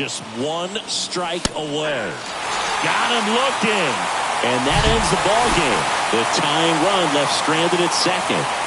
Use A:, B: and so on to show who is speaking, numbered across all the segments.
A: just one strike away. Got him looking. And that ends the ball game. The tying run left stranded at second.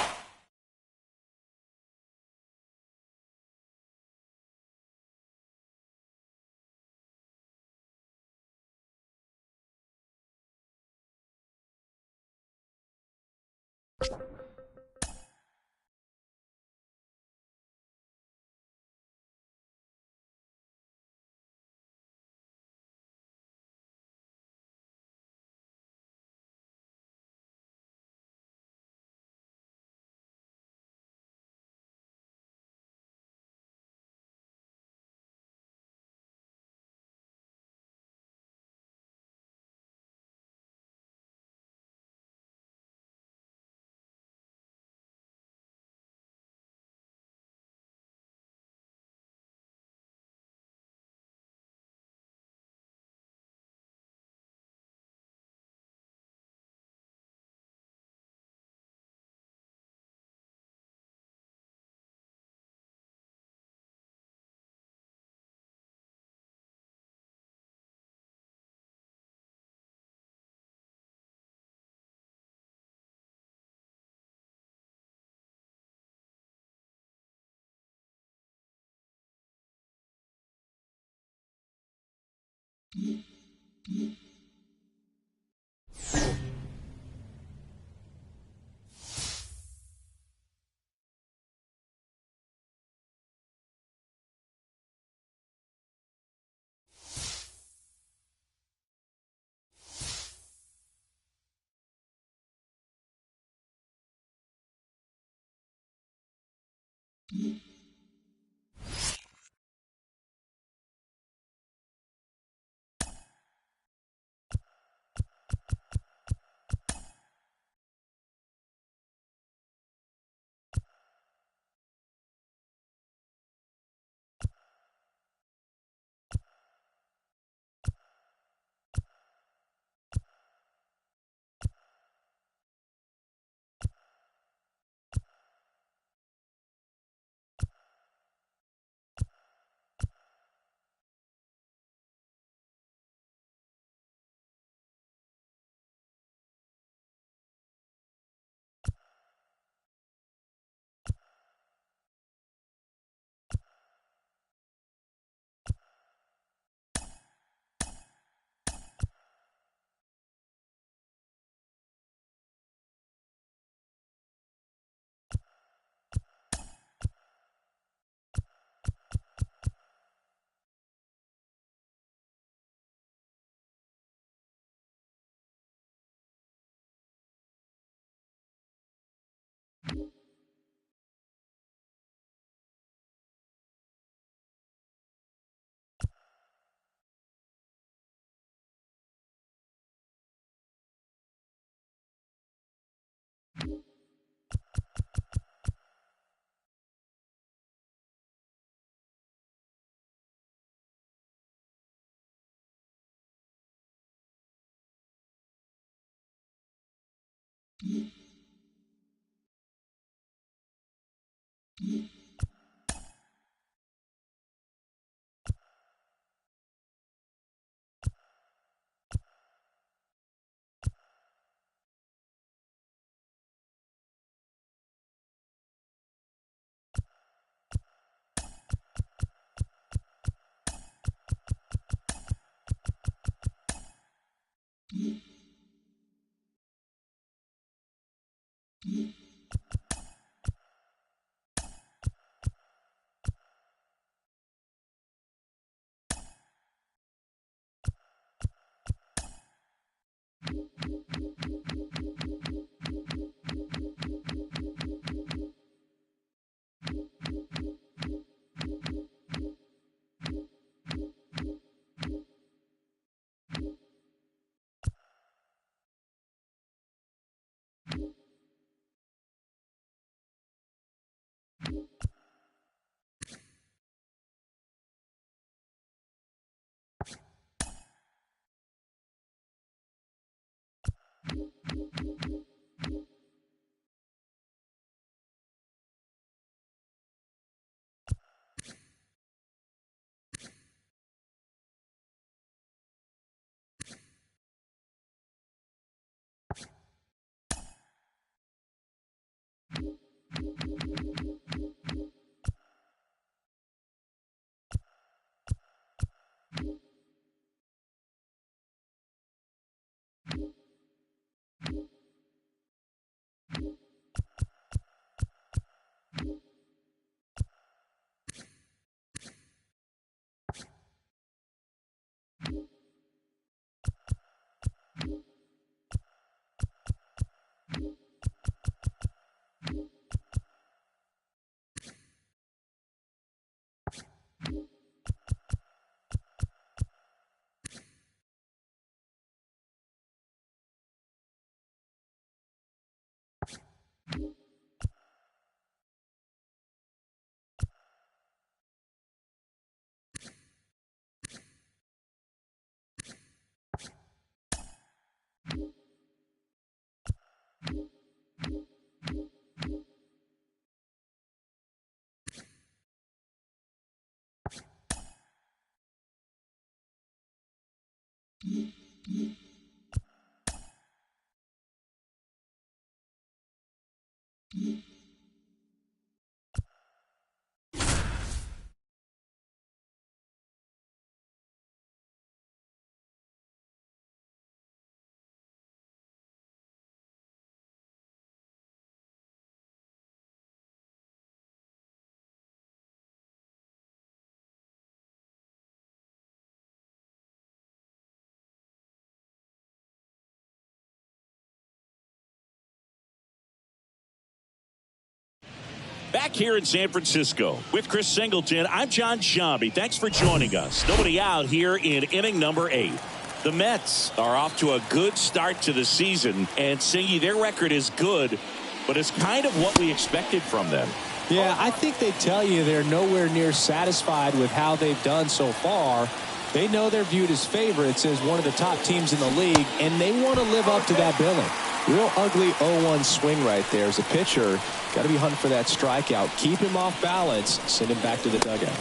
A: Back here in San Francisco with Chris Singleton, I'm John Shambi. Thanks for joining us. Nobody out here in inning number 8. The Mets are off to a good start to the season, and Singy, their record is good, but it's kind of what we expected from them.
B: Yeah, I think they tell you they're nowhere near satisfied with how they've done so far. They know they're viewed as favorites as one of the top teams in the league, and they want to live up to that billing. Real ugly 0-1 swing right there. As a pitcher, got to be hunting for that strikeout. Keep him off balance. Send him back to the dugout.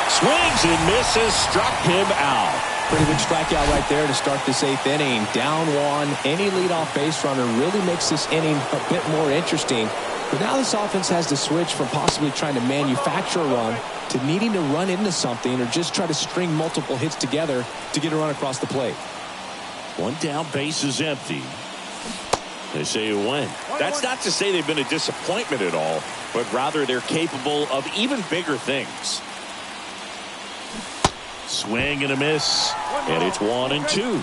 A: Swings and misses. Struck him out.
B: Pretty big strikeout right there to start this 8th inning. Down 1. Any leadoff base runner really makes this inning a bit more interesting. But now this offense has to switch from possibly trying to manufacture a run to needing to run into something or just try to string multiple hits together to get a run across the plate.
A: One down, base is empty. They say you win. That's not to say they've been a disappointment at all, but rather they're capable of even bigger things. Swing and a miss, and it's 1-2.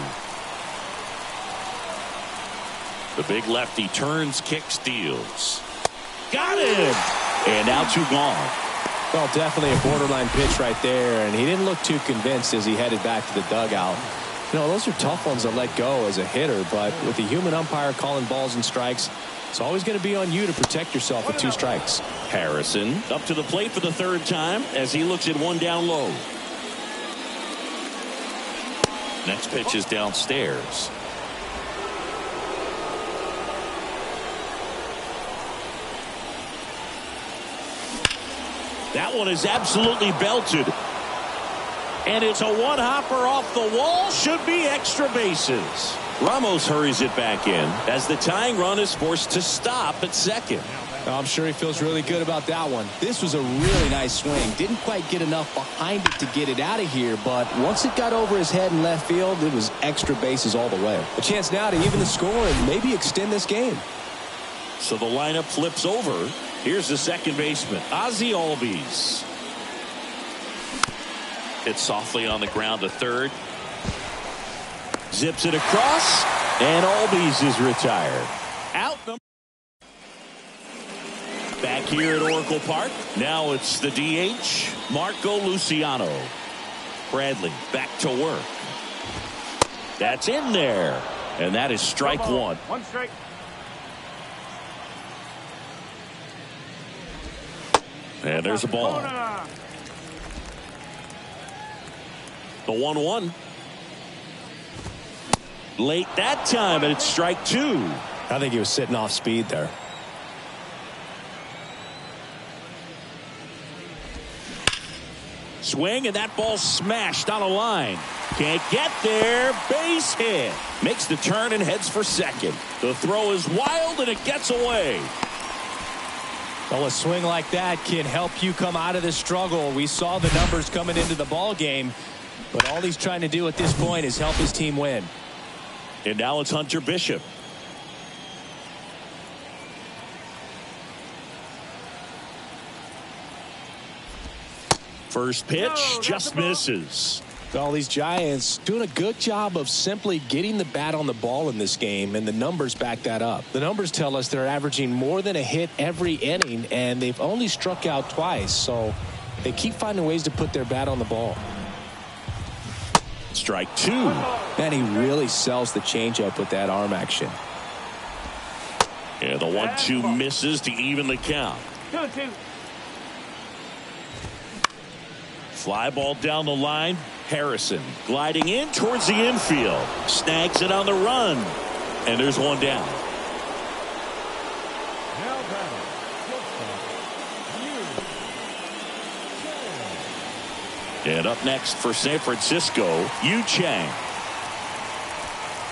A: The big lefty turns, kicks, steals. Got him! And now 2 gone.
B: Well, definitely a borderline pitch right there, and he didn't look too convinced as he headed back to the dugout. You know, those are tough ones to let go as a hitter, but with the human umpire calling balls and strikes, it's always going to be on you to protect yourself with 2 strikes.
A: Harrison up to the plate for the 3rd time as he looks at 1 down low. Next pitch is downstairs. That one is absolutely belted. And it's a one-hopper off the wall. Should be extra bases. Ramos hurries it back in as the tying run is forced to stop at second.
B: I'm sure he feels really good about that one. This was a really nice swing. Didn't quite get enough behind it to get it out of here, but once it got over his head in left field, it was extra bases all the way. A chance now to even the score and maybe extend this game.
A: So the lineup flips over. Here's the second baseman, Ozzie Albies. Hit softly on the ground to third. Zips it across, and Albies is retired. Out number. Back here at Oracle Park. Now it's the DH, Marco Luciano. Bradley back to work. That's in there. And that is strike 1.
C: 1 strike.
A: And there's a ball. The 1-1. Late that time, and it's strike 2.
B: I think he was sitting off speed there.
A: Swing, and that ball smashed on a line. Can't get there. Base hit. Makes the turn and heads for second. The throw is wild, and it gets away.
B: Well, a swing like that can help you come out of this struggle. We saw the numbers coming into the ball game, but all he's trying to do at this point is help his team win.
A: And now it's Hunter Bishop. First pitch just misses.
B: Well, these Giants doing a good job of simply getting the bat on the ball in this game, and the numbers back that up. The numbers tell us they're averaging more than a hit every inning, and they've only struck out twice, so they keep finding ways to put their bat on the ball.
A: Strike 2.
B: And he really sells the changeup with that arm action.
A: And the 1-2 misses to even the count.
C: 2-2.
A: Fly ball down the line. Harrison gliding in towards the infield. Snags it on the run. And there's 1 down. And up next for San Francisco, Yu Chang.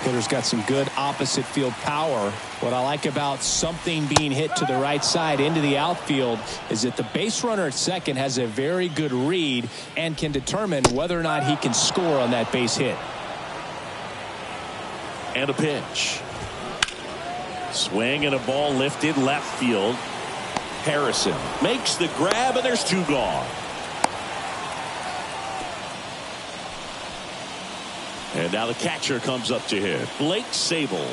B: Hitter's got some good opposite field power. What I like about something being hit to the right side into the outfield is that the base runner at second has a very good read and can determine whether or not he can score on that base hit.
A: And a pitch. Swing and a ball lifted left field. Harrison makes the grab, and there's 2 gone. And now the catcher comes up to hit. Blake Sable.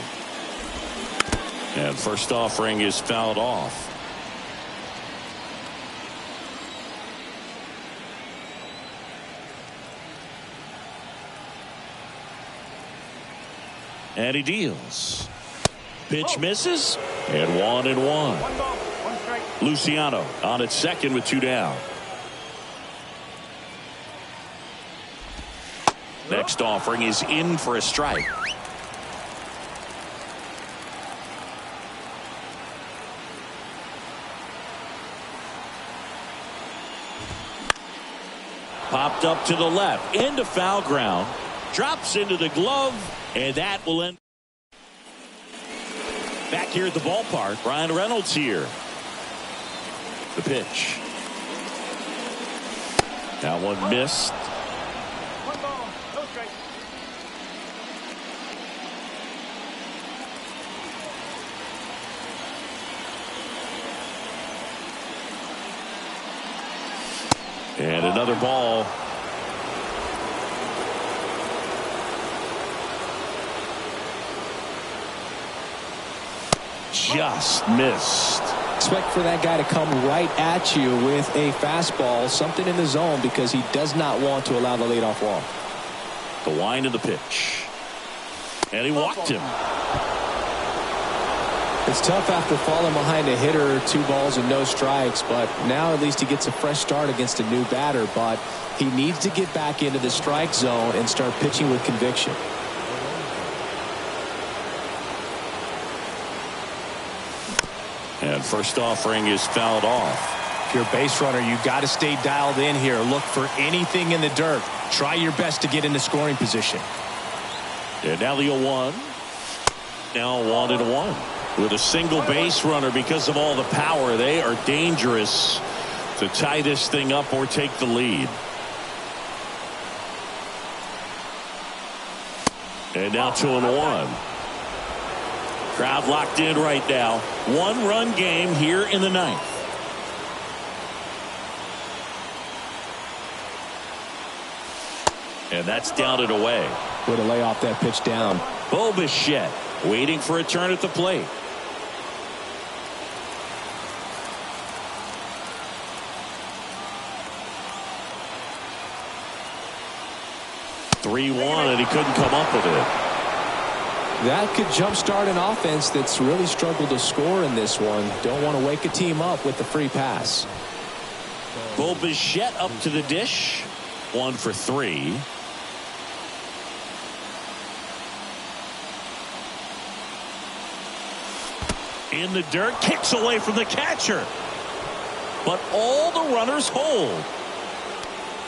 A: And first offering is fouled off. And he deals. Pitch misses. And 1-1.
C: 1 ball, 1 strike.
A: Luciano on at second with 2 down. Next offering is in for a strike. Popped up to the left into foul ground. Drops into the glove, and that will end. Back here at the ballpark, Ryan Reynolds here. The pitch. That one missed.
C: 1 ball, no strike.
A: And another ball. Just missed.
B: Expect for that guy to come right at you with a fastball, something in the zone, because he does not want to allow the leadoff walk.
A: The wind of the pitch. And he walked him.
B: It's tough after falling behind a hitter, 2 balls and no strikes, but now at least he gets a fresh start against a new batter, but he needs to get back into the strike zone and start pitching with conviction.
A: And first offering is fouled off.
B: If you're a base runner, you got to stay dialed in here. Look for anything in the dirt. Try your best to get into scoring position.
A: And now the 0-1. Now 1-1. With a single base runner, because of all the power, they are dangerous to tie this thing up or take the lead. And now 2-1. Crowd locked in right now. 1-run game here in the 9th. And that's down and away.
B: Way to lay off that pitch down.
A: Bo Bichette waiting for a turn at the plate. (3-1) and he couldn't come up with it.
B: That could jumpstart an offense that's really struggled to score in this one. Don't want to wake a team up with the free pass.
A: Bo Bichette up to the dish. 1 for 3. In the dirt, kicks away from the catcher. But all the runners hold.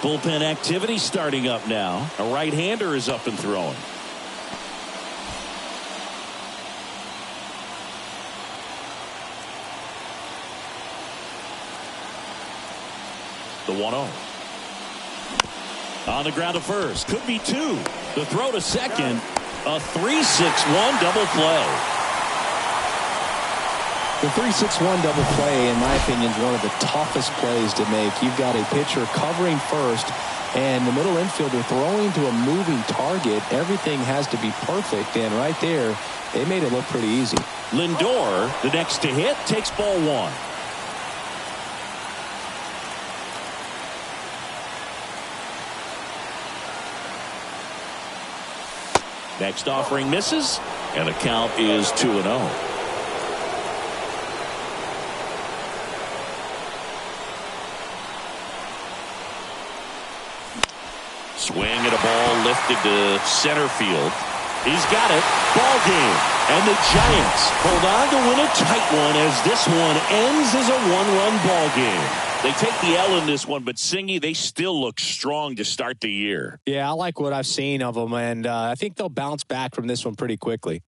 A: Bullpen activity starting up now. A right-hander is up and throwing. The 1-0. On the ground to first. Could be 2. The throw to second. A 3-6-1 double play.
B: The 3-6-1 double play, in my opinion, is one of the toughest plays to make. You've got a pitcher covering first and the middle infielder throwing to a moving target. Everything has to be perfect, and right there, they made it look pretty easy.
A: Lindor, the next to hit, takes ball 1. Next offering misses, and the count is 2-0. Swing and a ball lifted to center field. He's got it. Ball game. And the Giants hold on to win a tight one as this one ends as a 1-run ball game. They take the L in this one, but Singy, they still look strong to start the year.
B: Yeah, I like what I've seen of them, and I think they'll bounce back from this one pretty quickly.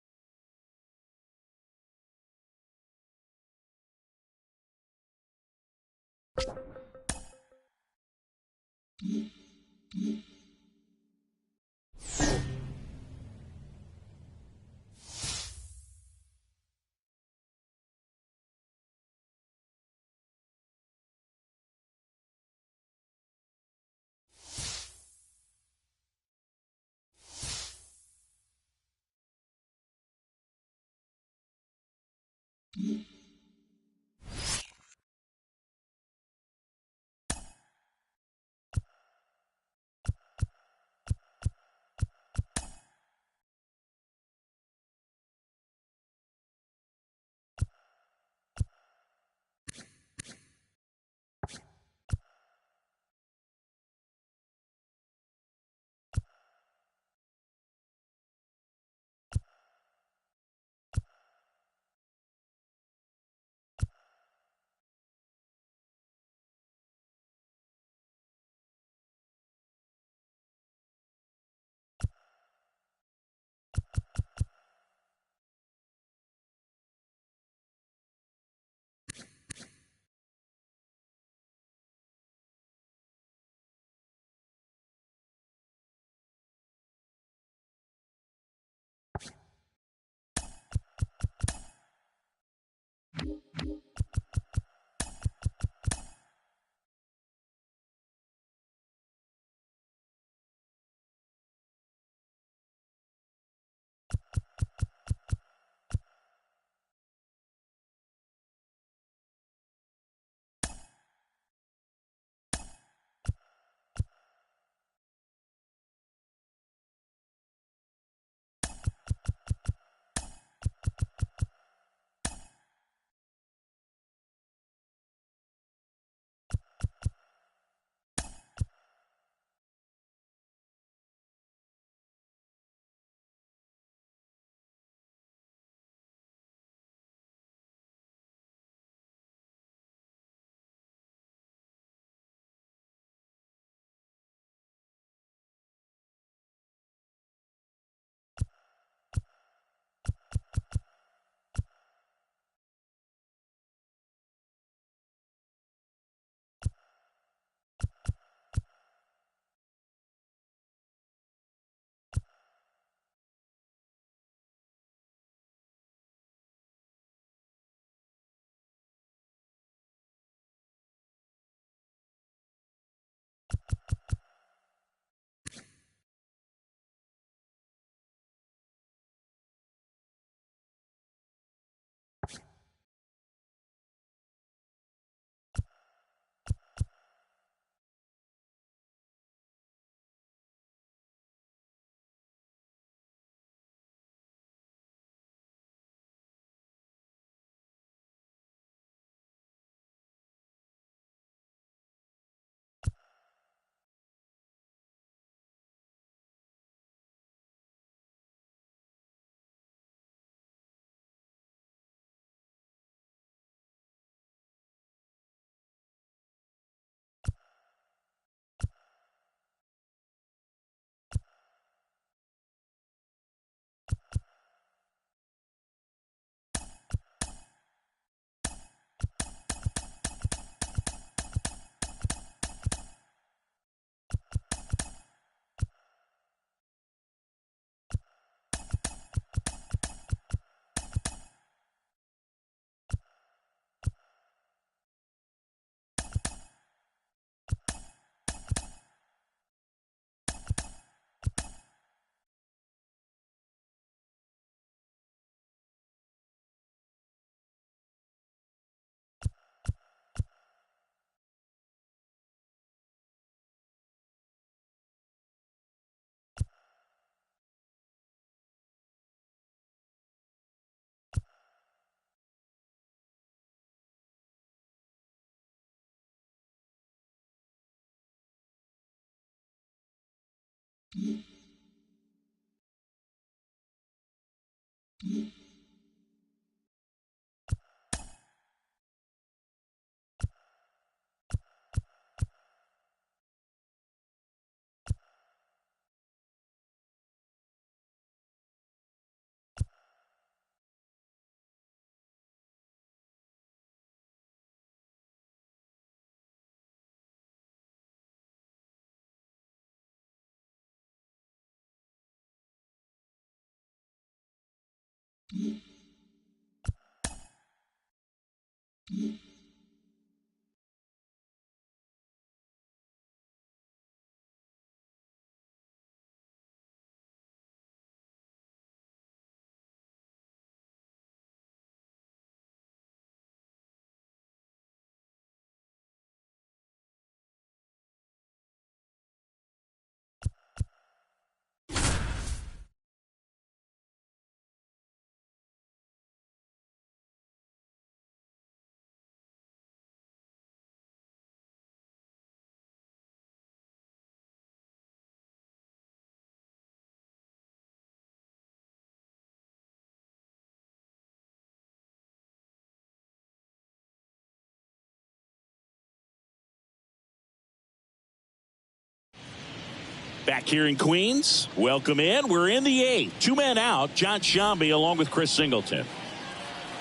A: Back here in Queens, welcome in. We're in the eighth. Two men out, John Shambi along with Chris Singleton.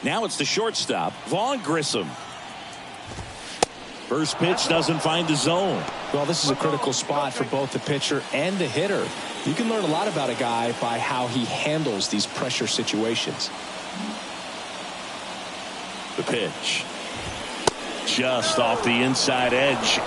A: Now it's the shortstop, Vaughn Grissom. First pitch doesn't find the zone.
B: Well, this is a critical spot for both the pitcher and the hitter. You can learn a lot about a guy by how he handles these pressure situations.
A: The pitch. Just off the inside edge.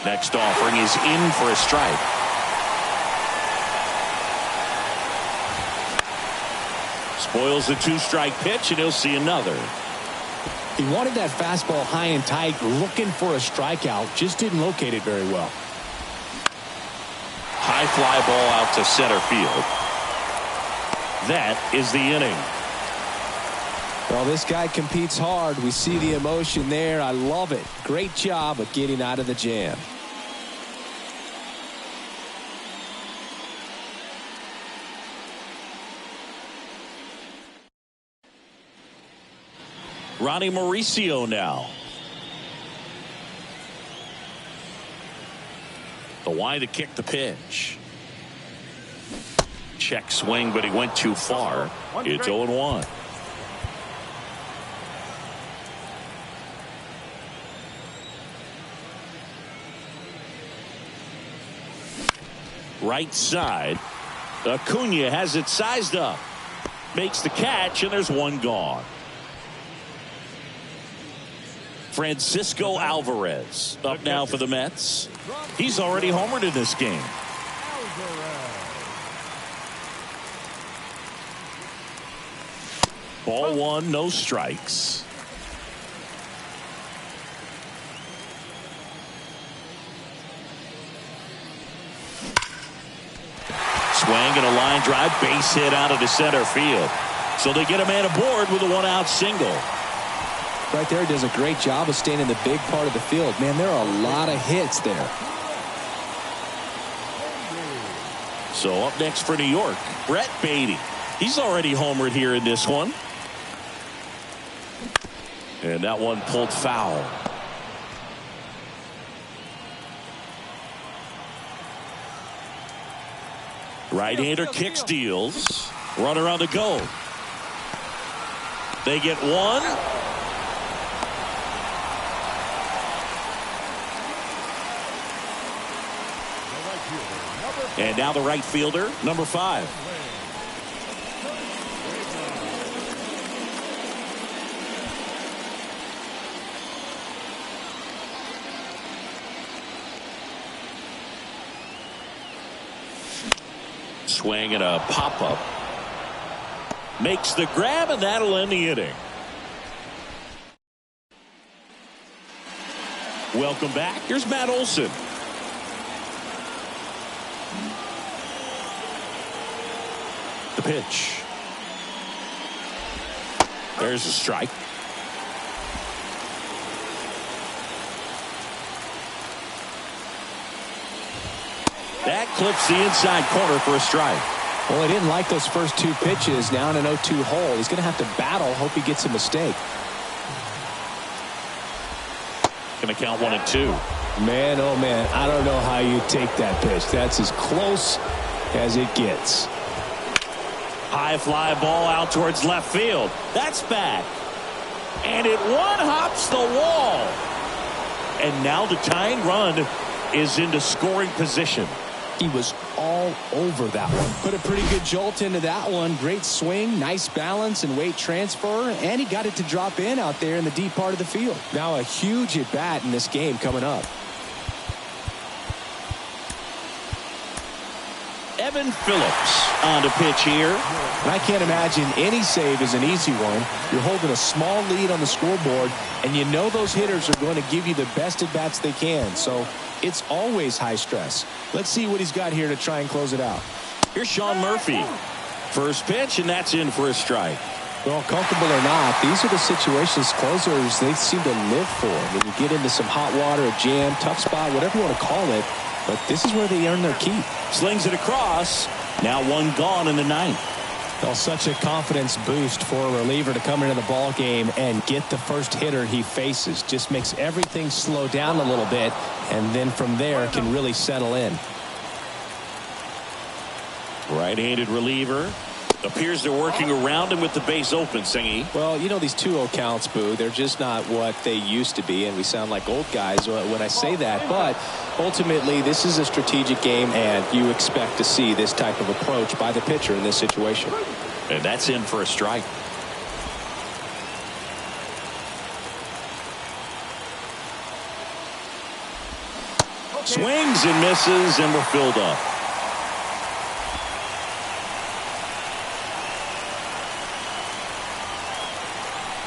A: Next offering is in for a strike. Spoils the two-strike pitch, and he'll see another.
B: He wanted that fastball high and tight, looking for a strikeout. Just didn't locate it very well.
A: High fly ball out to center field. That is the inning.
B: Well, this guy competes hard. We see the emotion there. I love it. Great job of getting out of the jam.
A: Ronnie Mauricio now. The wide to kick the pitch. Check swing, but he went too far. It's 0-1. Right side. Acuna has it sized up. Makes the catch, and there's one gone. Francisco Alvarez up now for the Mets. He's already homered in this game. Ball one, no strikes. Swing and a line drive, base hit out of the center field. So they get a man aboard with a one-out single.
B: Right there, does a great job of staying in the big part of the field. Man, there are a lot of hits there.
A: So up next for New York, Brett Beatty. He's already homered here in this one. And that one pulled foul. Right-hander kicks, deals. Runner on the go. They get one. And now the right fielder, number 5. Swing and a pop-up. Makes the grab, and that'll end the inning. Welcome back. Here's Matt Olson. The pitch. There's a strike. That clips the inside corner for a strike.
B: Well, he didn't like those first two pitches. Now in an 0-2 hole. He's going to have to battle. Hope he gets a mistake.
A: Going to count 1-2.
B: Man, oh man, I don't know how you take that pitch. That's as close as it gets.
A: High fly ball out towards left field. That's back. And it one-hops the wall. And now the tying run is into scoring position.
B: He was all over that one. Put a pretty good jolt into that one. Great swing, nice balance and weight transfer, and he got it to drop in out there in the deep part of the field. Now a huge at-bat in this game coming up.
A: Evan Phillips on the pitch here.
B: And I can't imagine any save is an easy one. You're holding a small lead on the scoreboard, and you know those hitters are going to give you the best at-bats they can. So it's always high stress. Let's see what he's got here to try and close it out.
A: Here's Sean Murphy. First pitch, and that's in for a strike.
B: Well, comfortable or not, these are the situations closers they seem to live for. When you get into some hot water, a jam, tough spot, whatever you want to call it, but this is where they earn their keep.
A: Slings it across. Now one gone in the ninth.
B: Well, such a confidence boost for a reliever to come into the ball game and get the first hitter he faces. Just makes everything slow down a little bit, and then from there can really settle in.
A: Right-handed reliever. Appears they're working around him with the base open, Singy.
B: Well, you know, these 2-0 counts, Boo, they're just not what they used to be, and we sound like old guys when I say that. But ultimately, this is a strategic game, and you expect to see this type of approach by the pitcher in this situation.
A: And that's in for a strike. Swings and misses, and we're filled up.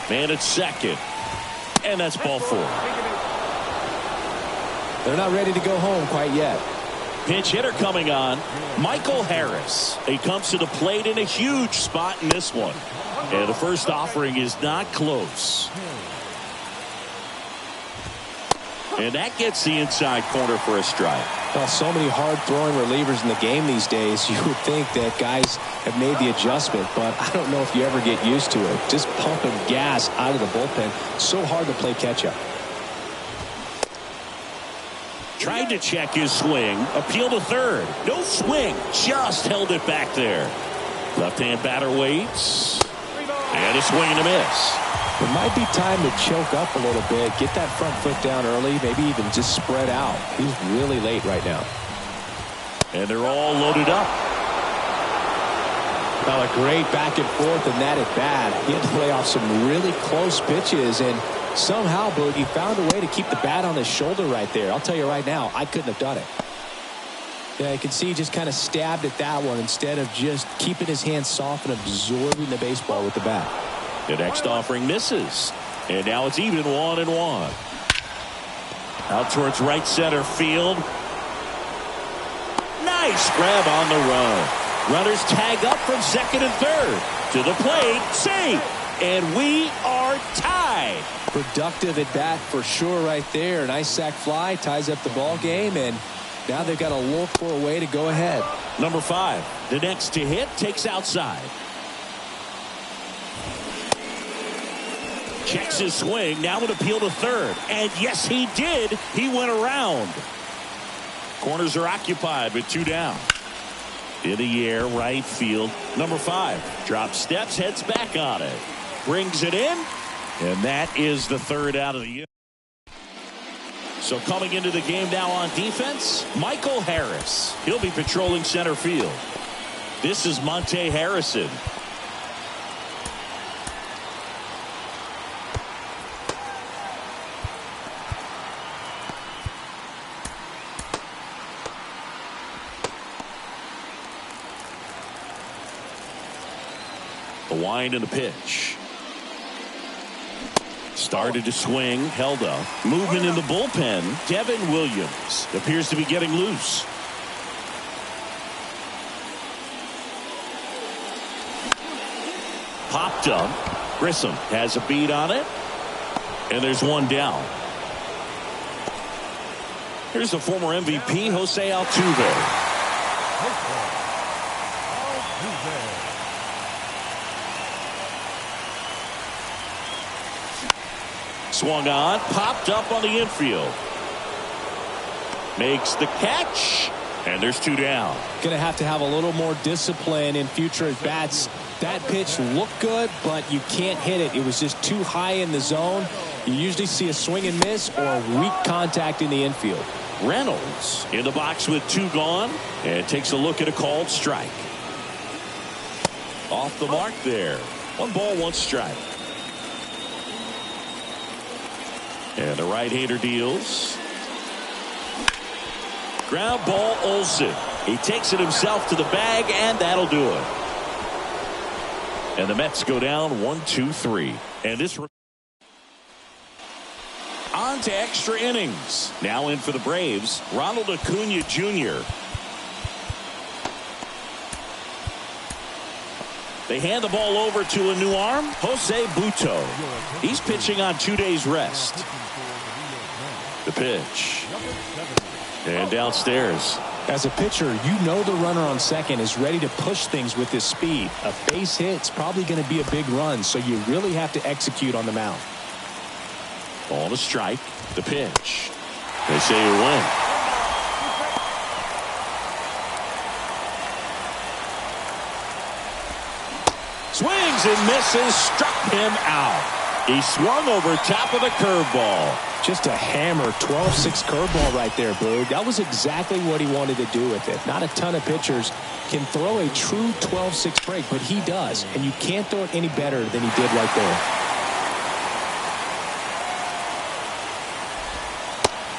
A: Man at second. And that's ball 4.
B: They're not ready to go home quite yet.
A: Pinch hitter coming on. Michael Harris. He comes to the plate in a huge spot in this one. And the first offering is not close. And that gets the inside corner for a strike.
B: Well, so many hard-throwing relievers in the game these days, you would think that guys have made the adjustment, but I don't know if you ever get used to it. Just pumping gas out of the bullpen. So hard to play catch-up.
A: Tried to check his swing. Appeal to third. No swing. Just held it back there. Left-hand batter waits. And a swing and a miss.
B: It might be time to choke up a little bit, get that front foot down early, maybe even just spread out. He's really late right now.
A: And they're all loaded up.
B: Well, a great back and forth in that at bat. He had to play off some really close pitches, and somehow, Boogie found a way to keep the bat on his shoulder right there. I'll tell you right now, I couldn't have done it. Yeah, you can see he just kind of stabbed at that one instead of just keeping his hands soft and absorbing the baseball with the bat.
A: The next offering misses. And now it's even 1-1. Out towards right center field. Nice grab on the run. Runners tag up from second and third. To the plate. Safe. And we are tied.
B: Productive at bat for sure right there. Nice sac fly. Ties up the ball game. And now they've got to look for a way to go ahead.
A: Number 5. The next to hit takes outside. Checks his swing. Now would appeal to third. And yes, he did. He went around. Corners are occupied with 2 down. In the air, right field. Number 5. Drop steps, heads back on it. Brings it in. And that is the third out of the inning. So coming into the game now on defense, Michael Harris. He'll be patrolling center field. This is Monte Harrison. The wind and the pitch. Started to swing, held up. Movement in the bullpen. Devin Williams appears to be getting loose. Popped up. Grissom has a beat on it. And there's 1 down. Here's the former MVP, Jose Altuve. Swung on, popped up on the infield. Makes the catch, and there's 2 down.
B: Going to have a little more discipline in future at bats. That pitch looked good, but you can't hit it. It was just too high in the zone. You usually see a swing and miss or weak contact in the infield.
A: Reynolds in the box with 2 gone and takes a look at a called strike. Off the mark there. 1 ball, 1 strike. And the right-hander deals. Ground ball, Olsen. He takes it himself to the bag, and that'll do it. And the Mets go down 1-2-3. And this on to extra innings. Now in for the Braves, Ronald Acuna Jr. They hand the ball over to a new arm, Jose Butto. He's pitching on 2 days rest. The pitch. And downstairs.
B: As a pitcher, you know the runner on second is ready to push things with his speed. A base hit's probably going to be a big run, so you really have to execute on the mound.
A: Ball to strike. The pitch. They say you win. Swings and misses. Struck him out. He swung over top of the curveball.
B: Just a hammer 12-6 curveball right there, Boog. That was exactly what he wanted to do with it. Not a ton of pitchers can throw a true 12-6 break, but he does. And you can't throw it any better than he did right there.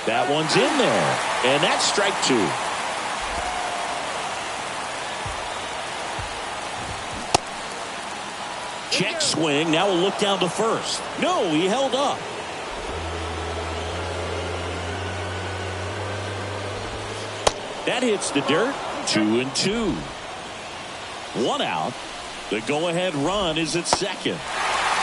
A: That one's in there. And that's strike 2. Check swing. Now we'll look down to first. No, he held up. That hits the dirt. 2-2. 1 out. The go-ahead run is at second.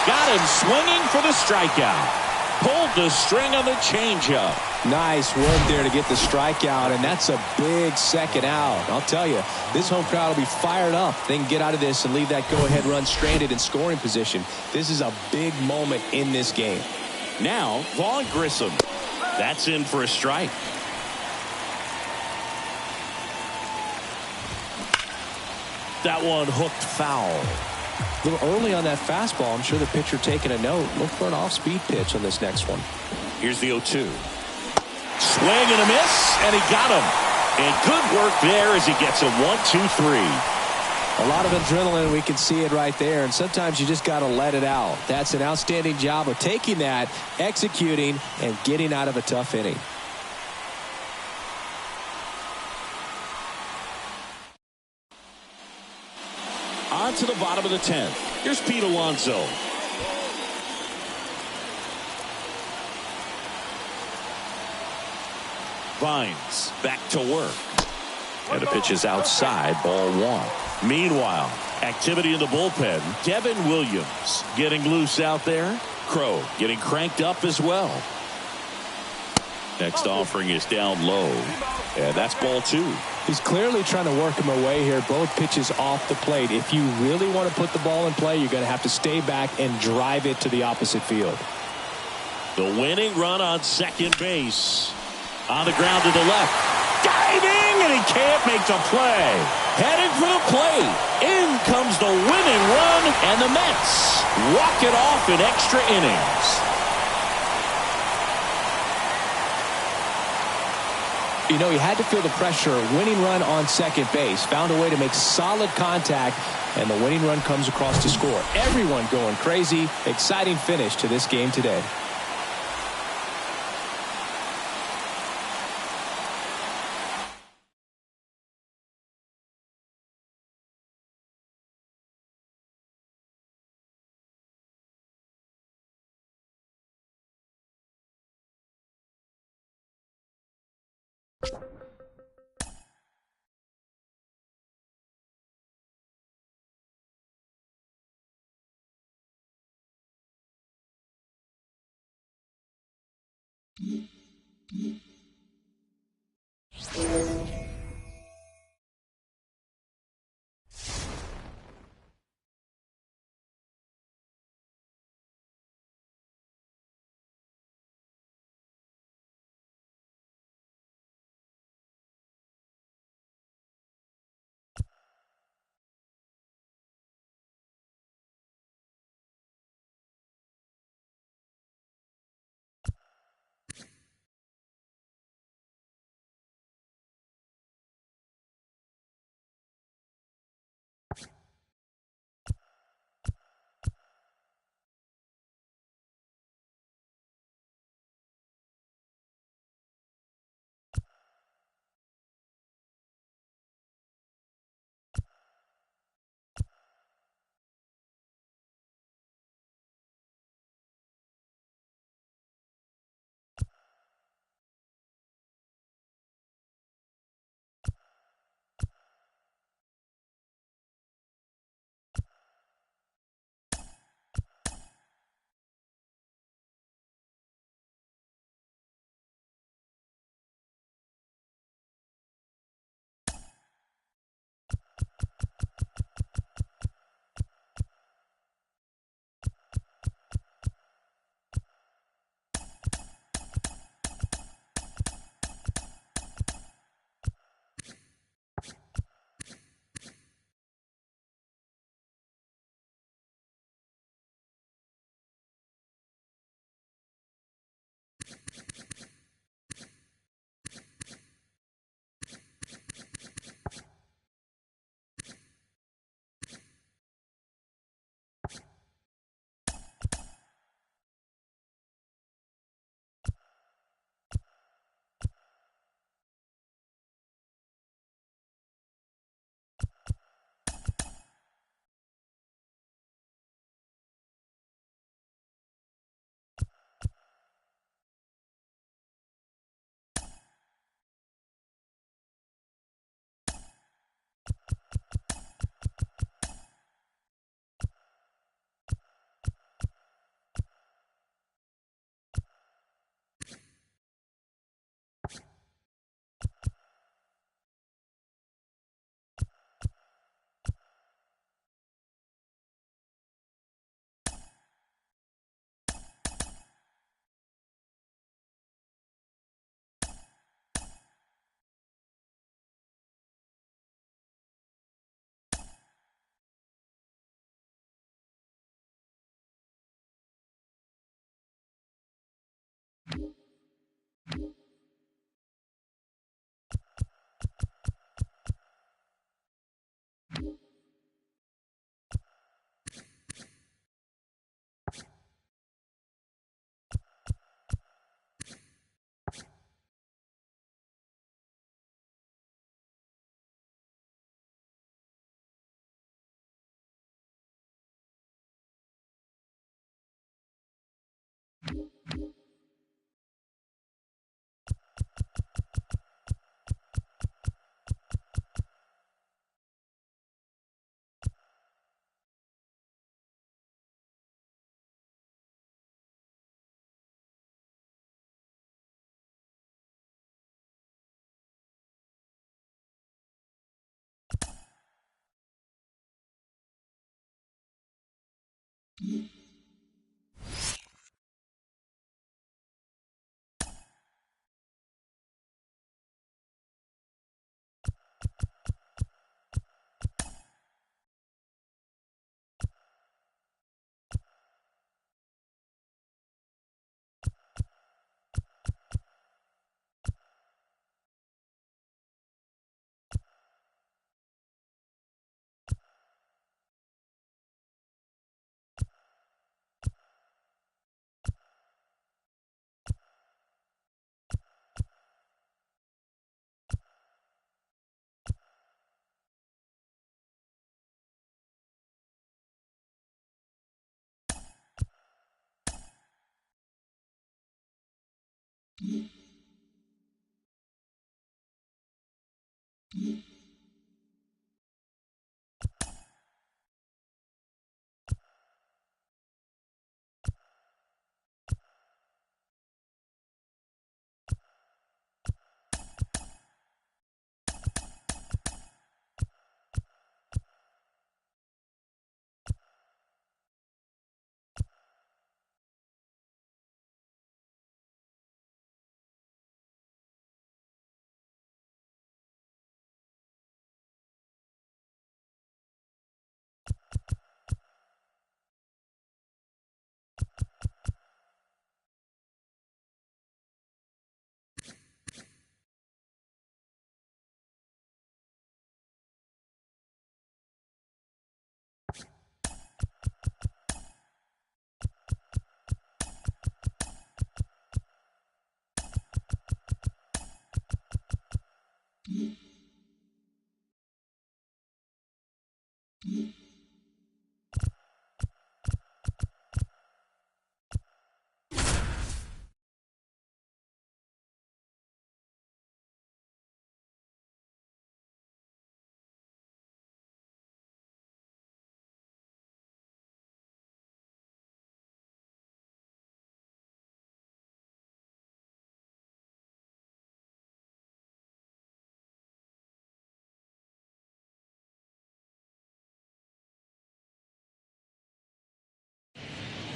A: Got him swinging for the strikeout. Pulled the string on the changeup.
B: Nice work there to get the strikeout, and that's a big second out. I'll tell you, this home crowd will be fired up. They can get out of this and leave that go-ahead run stranded in scoring position. This is a big moment in this game.
A: Now, Vaughn Grissom. That's in for a strike. That one hooked foul.
B: A little early on that fastball. I'm sure the pitcher taking a note. Look for an off-speed pitch on this next one.
A: Here's the 0-2. Swing and a miss, and he got him. And good work there as he gets a 1-2-3.
B: A lot of adrenaline. We can see it right there. And sometimes you just got to let it out. That's an outstanding job of taking that, executing, and getting out of a tough inning.
A: On to the bottom of the 10th. Here's Pete Alonso. Vines back to work. And the pitch is outside, ball 1. Meanwhile, activity in the bullpen. Devin Williams getting loose out there. Crow getting cranked up as well. Next offering is down low. And that's ball 2.
B: He's clearly trying to work him away here. Both pitches off the plate. If you really want to put the ball in play, you're going to have to stay back and drive it to the opposite field.
A: The winning run on second base. On the ground to the left. Diving, and he can't make the play. Headed for the plate. In comes the winning run, and the Mets walk it off in extra innings.
B: You know, he had to feel the pressure. Winning run on second base. Found a way to make solid contact, and the winning run comes across to score. Everyone going crazy. Exciting finish to this game today.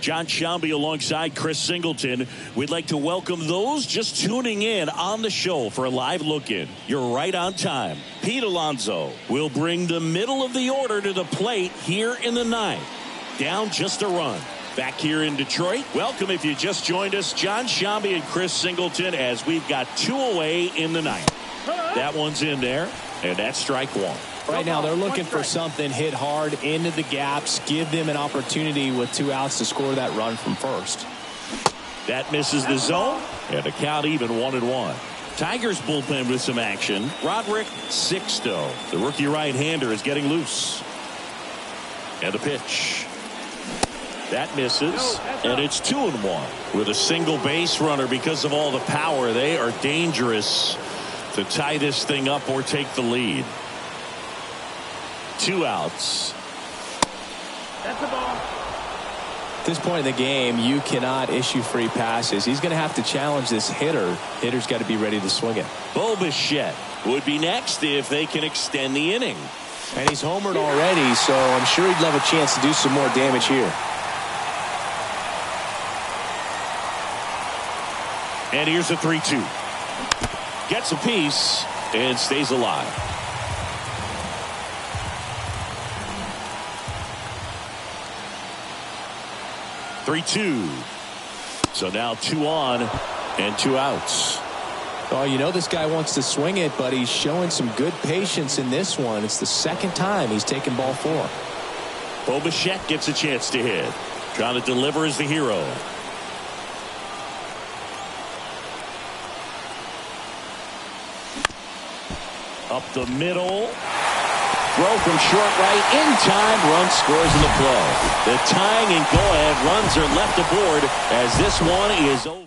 A: John Shambi alongside Chris Singleton. We'd like to welcome those just tuning in on the show for a live look-in. You're right on time. Pete Alonso will bring the middle of the order to the plate here in the ninth. Down just a run. Back here in Detroit, welcome if you just joined us. John Shambi and Chris Singleton as we've got 2 away in the ninth. That one's in there, and that's strike one.
B: Right now, they're looking for something hit hard into the gaps, give them an opportunity with 2 outs to score that run from first.
A: That misses the zone, and the count even 1-1. Tigers bullpen with some action. Roderick Sixto, the rookie right-hander, is getting loose. And the pitch. That misses, and it's 2-1. With a single base runner because of all the power, they are dangerous to tie this thing up or take the lead. 2 outs.
C: That's the ball.
B: At this point in the game, you cannot issue free passes. He's going to have to challenge this hitter. Hitter's got to be ready to swing it.
A: Bo Bichette would be next if they can extend the inning.
B: And he's homered already, so I'm sure he'd love a chance to do some more damage here.
A: And here's a 3-2. Gets a piece and stays alive. Three-two. So now 2 on and 2 outs.
B: Oh, you know this guy wants to swing it, but he's showing some good patience in this one. It's the second time he's taken ball 4.
A: Bo Bichette gets a chance to hit. Trying to deliver as the hero. Up the middle. Throw from short right in time. Run scores in the play. The tying and go-ahead runs are left aboard as this one is over.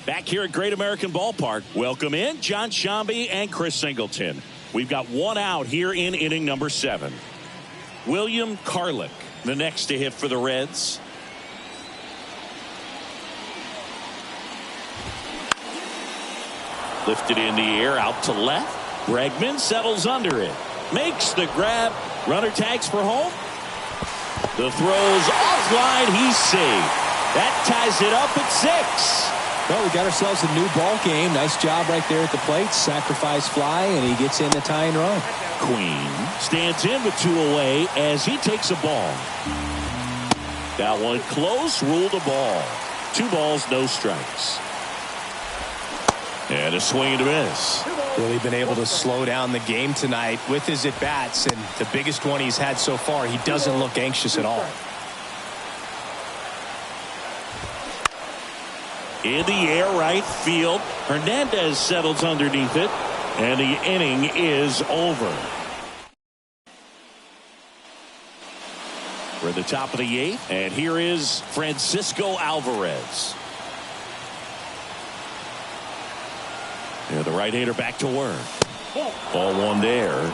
A: Back here at Great American Ballpark, welcome in John Shambi and Chris Singleton. We've got one out here in inning number 7. William Karlik, the next to hit for the Reds. Lifted in the air, out to left. Bregman settles under it. Makes the grab. Runner tags for home. The throw's offline. He's saved. That ties it up at 6.
B: Well, we got ourselves a new ball game. Nice job right there at the plate. Sacrifice fly, and he gets in the tying run.
A: Queen stands in with 2 away as he takes a ball. That one close, ruled a ball. 2 balls, no strikes. And a swing and a miss.
D: Really been able to slow down the game tonight with his at-bats, and the biggest one he's had so far, he doesn't look anxious at all.
A: In the air, right field. Hernandez settles underneath it, and the inning is over. We're at the top of the 8th, and here is Francisco Alvarez. Yeah, the right-hander back to work. Ball one there.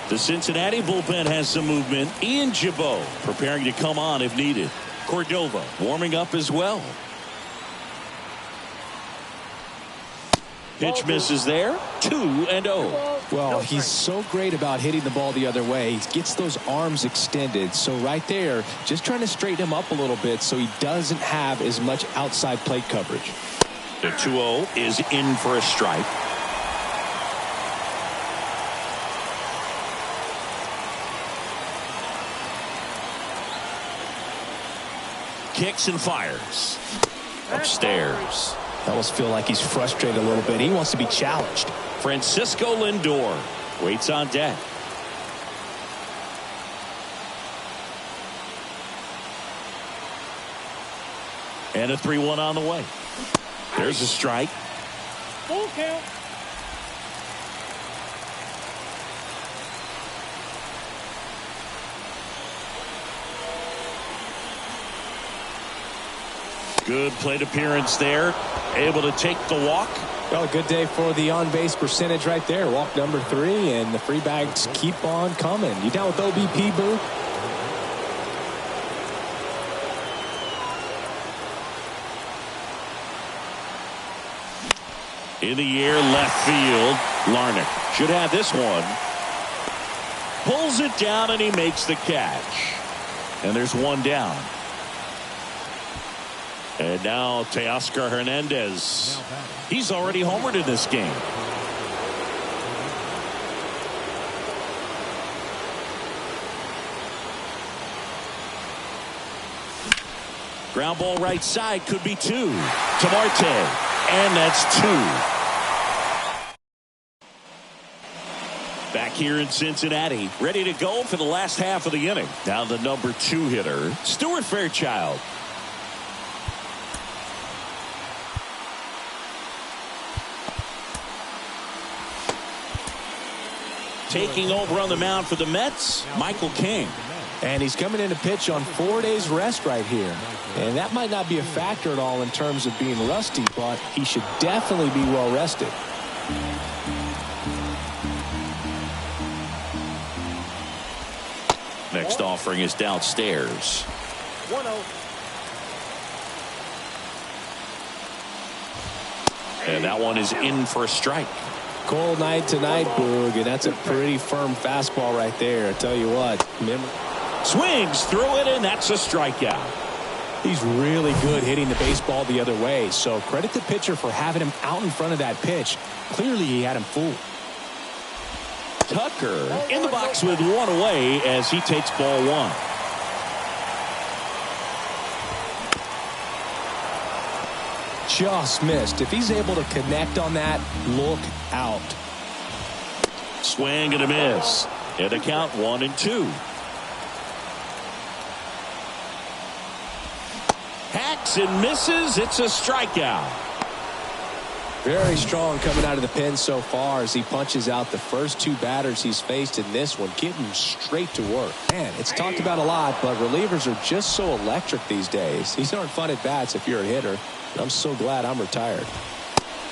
A: The Cincinnati bullpen has some movement. Ian Gibaut preparing to come on if needed. Cordova warming up as well. Pitch misses there. 2-0.
B: Well, he's so great about hitting the ball the other way. He gets those arms extended. So right there, just trying to straighten him up a little bit so he doesn't have as much outside plate coverage.
A: The 2-0 is in for a strike. Kicks and fires. Upstairs.
B: I almost feel like he's frustrated a little bit. He wants to be challenged.
A: Francisco Lindor waits on deck. And a 3-1 on the way. There's a strike.
C: Full count.
A: Good plate appearance there. Able to take the walk.
B: Well, a good day for the on-base percentage right there. Walk number 3, and the free bags keep on coming. You down with OBP, Boo?
A: In the air, left field. Larnach should have this one. Pulls it down, and he makes the catch. And there's one down. And now Teoscar Hernandez. He's already homered in this game. Ground ball right side, could be 2 to Marte. And that's 2. Back here in Cincinnati, ready to go for the last half of the inning. Now the number 2 hitter, Stuart Fairchild. Taking over on the mound for the Mets, Michael King.
B: And he's coming in to pitch on 4 days rest right here. And that might not be a factor at all in terms of being rusty, but he should definitely be well rested.
A: Next offering is downstairs.
C: 1-0.
A: And that one is in for a strike.
B: Cold night tonight, Boog, and that's a pretty firm fastball right there. I tell you what.
A: Swings through it, and that's a strikeout.
B: He's really good hitting the baseball the other way, so credit the pitcher for having him out in front of that pitch. Clearly, he had him fooled.
A: Tucker in the box with one away as he takes ball 1.
B: Just missed. If he's able to connect on that, look out.
A: Swing and a miss. And the count 1-2. Hacks and misses. It's a strikeout.
B: Very strong coming out of the pen so far as he punches out the first 2 batters he's faced in this one, getting straight to work. Man, it's talked about a lot, but relievers are just so electric these days. These aren't fun at bats if you're a hitter. I'm so glad I'm retired.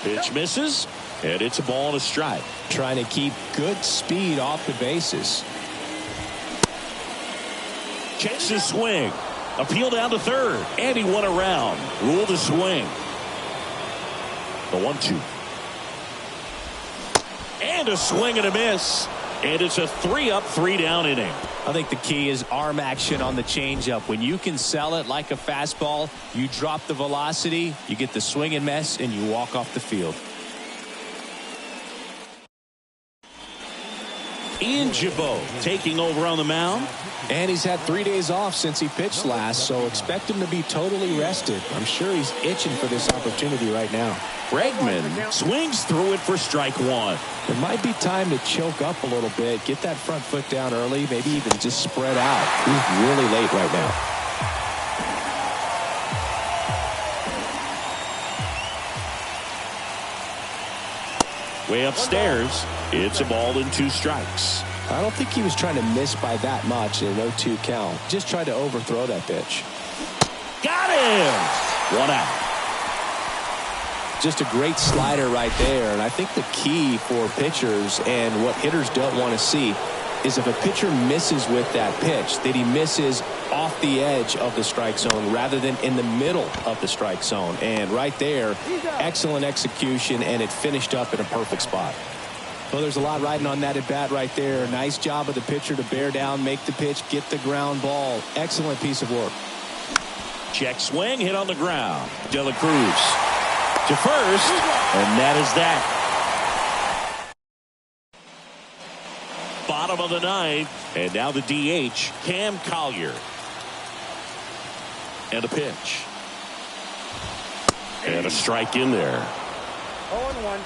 A: Pitch misses, and it's a ball and a strike.
B: Trying to keep good speed off the bases.
A: Checks his swing. Appeal down to third, and he went around. Ruled a swing. The 1-2. And a swing and a miss. And it's a 3-up, 3-down inning.
D: I think the key is arm action on the changeup. When you can sell it like a fastball, you drop the velocity, you get the swing and miss, and you walk off the field.
A: Ian Gibaut taking over on the mound.
B: And he's had 3 days off since he pitched last, so expect him to be totally rested. I'm sure he's itching for this opportunity right now.
A: Bregman swings through it for strike 1.
B: It might be time to choke up a little bit, get that front foot down early, maybe even just spread out. He's really late right now.
A: Way upstairs, it's a ball and 2 strikes.
B: I don't think he was trying to miss by that much in an 0-2 count. Just tried to overthrow that pitch.
A: Got him! 1 out.
B: Just a great slider right there. And I think the key for pitchers and what hitters don't want to see is if a pitcher misses with that pitch, that he misses off the edge of the strike zone rather than in the middle of the strike zone. And right there, excellent execution, and it finished up in a perfect spot. Well, there's a lot riding on that at bat right there. Nice job of the pitcher to bear down, make the pitch, get the ground ball. Excellent piece of work.
A: Check swing, hit on the ground. De La Cruz to first, and that is that. Bottom of the ninth, and now the DH, Cam Collier. And a pitch. And a strike in there.
C: 0-1.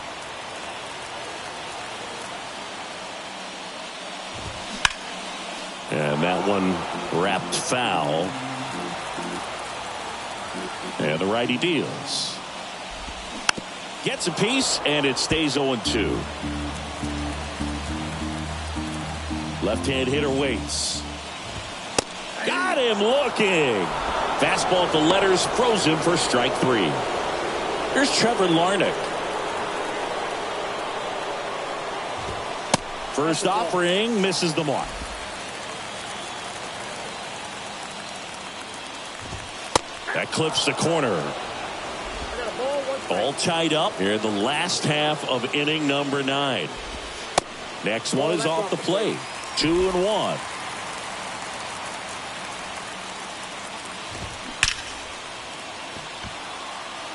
A: And that one wrapped foul. And the righty deals. Gets a piece, and it stays 0-2. Left-hand hitter waits. Got him looking. Fastball at the letters, froze him for strike 3. Here's Trevor Larnach. First offering, misses the mark. That clips the corner. All tied up here in the last half of inning number 9. Next one is off the plate. 2-1.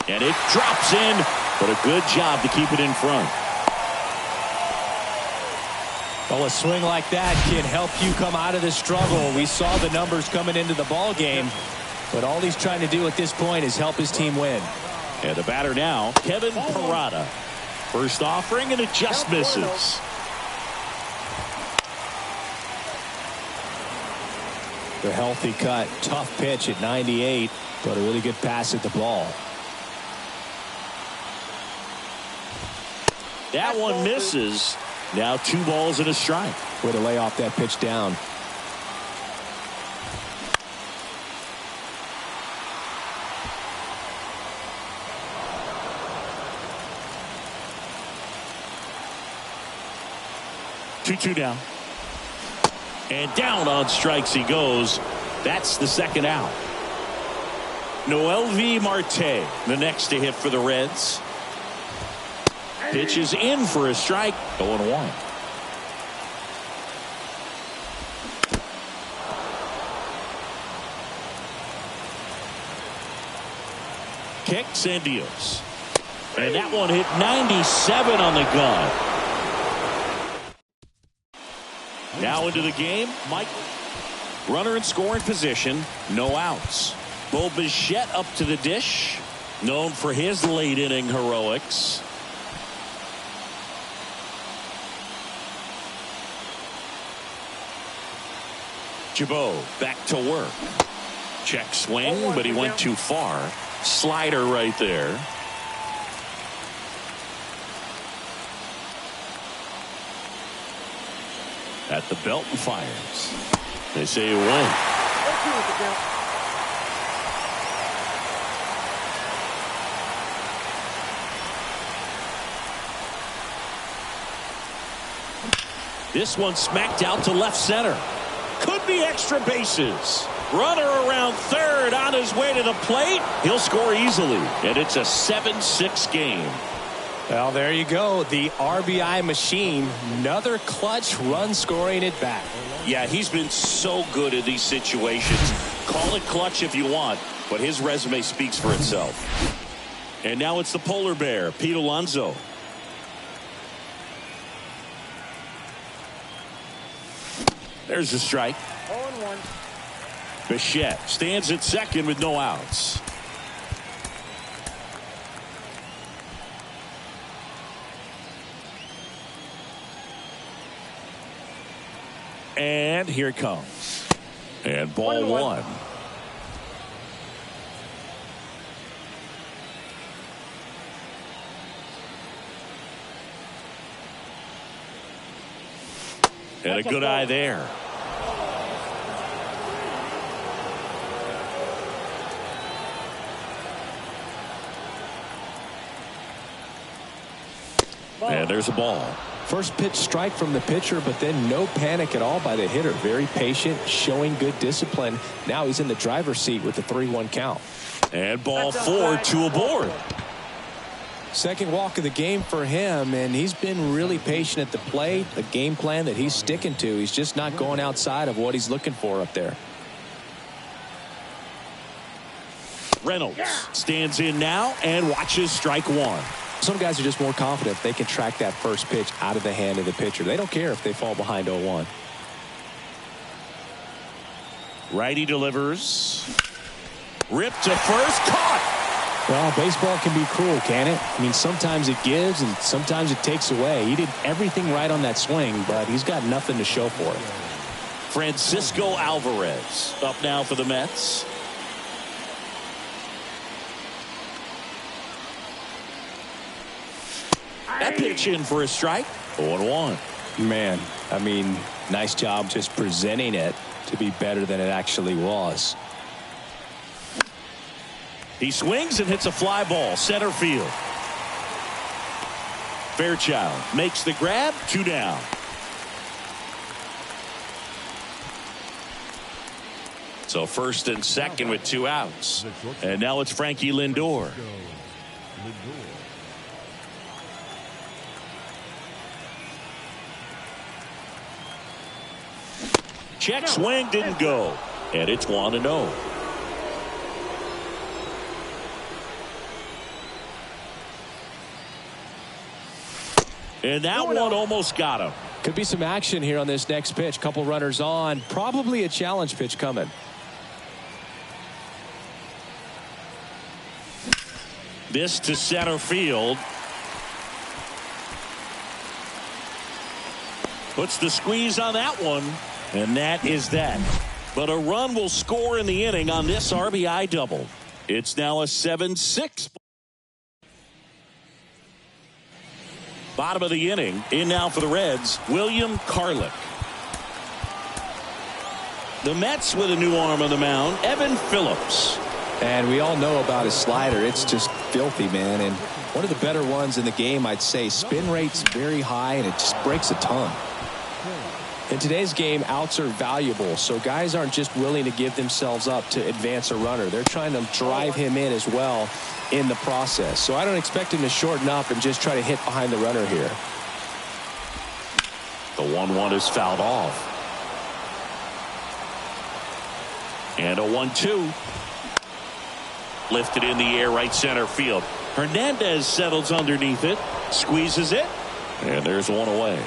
A: And it drops in, but a good job to keep it in front.
B: Well, a swing like that can help you come out of the struggle. We saw the numbers coming into the ball game, but all he's trying to do at this point is help his team win.
A: And the batter now, Kevin Parada. First offering, and it just misses.
B: The healthy cut, tough pitch at 98, but a really good pass at the ball.
A: That one misses. Now 2 balls and a strike.
B: Way to lay off that pitch down.
A: Two down. And down on strikes he goes. That's the second out. Noelvi Marte, the next to hit for the Reds. Pitches in for a strike. 0-1. Kicks and deals. And that one hit 97 on the gun. Now into the game, Mike. Runner in scoring position, no outs. Bo Bichette up to the dish, known for his late inning heroics. Jabot back to work. Check swing, but he went too far. Slider right there. At the belt and fires. They say he went. This one smacked out to left center. Could be extra bases. Runner around third on his way to the plate. He'll score easily. And it's a 7-6 game.
B: Well, there you go. The RBI machine. Another clutch run scoring at bat.
A: Yeah, he's been so good in these situations. Call it clutch if you want, but his resume speaks for itself. And now it's the polar bear, Pete Alonso. There's the strike.
C: 0-1.
A: Bichette stands at second with no outs. And here it comes. And ball 1. And a good eye there. And there's a ball.
B: First pitch strike from the pitcher, but then no panic at all by the hitter. Very patient, showing good discipline. Now he's in the driver's seat with the 3-1 count.
A: And ball 4, 2 aboard.
B: Second walk of the game for him, and he's been really patient at the plate. A game plan that he's sticking to. He's just not going outside of what he's looking for up there.
A: Reynolds stands in now and watches strike 1.
B: Some guys are just more confident they can track that first pitch out of the hand of the pitcher. They don't care if they fall behind 0-1.
A: Righty delivers. Ripped to first. Caught.
B: Well, baseball can be cruel, can it? I mean, sometimes it gives and sometimes it takes away. He did everything right on that swing, but he's got nothing to show for it.
A: Francisco Alvarez up now for the Mets. That pitch in for a strike. 0-1.
B: Man, I mean, nice job just presenting it to be better than it actually was.
A: He swings and hits a fly ball center field. Fairchild makes the grab. 2 down. So first and second with 2 outs. And now it's Frankie Lindor. Check swing didn't go. And it's 1-0. And that one almost got him.
B: Could be some action here on this next pitch. Couple runners on. Probably a challenge pitch coming.
A: This to center field. Puts the squeeze on that one. And that is that. But a run will score in the inning on this RBI double. It's now a 7-6. Bottom of the inning. In now for the Reds, William Karlik. The Mets with a new arm on the mound, Evan Phillips.
B: And we all know about his slider. It's just filthy, man. And one of the better ones in the game, I'd say. Spin rate's very high, and it just breaks a ton. In today's game, outs are valuable, so guys aren't just willing to give themselves up to advance a runner. They're trying to drive him in as well in the process. So I don't expect him to shorten up and just try to hit behind the runner here.
A: The 1-1 is fouled off. And a 1-2. Lifted in the air right center field. Hernandez settles underneath it, squeezes it, and there's one away.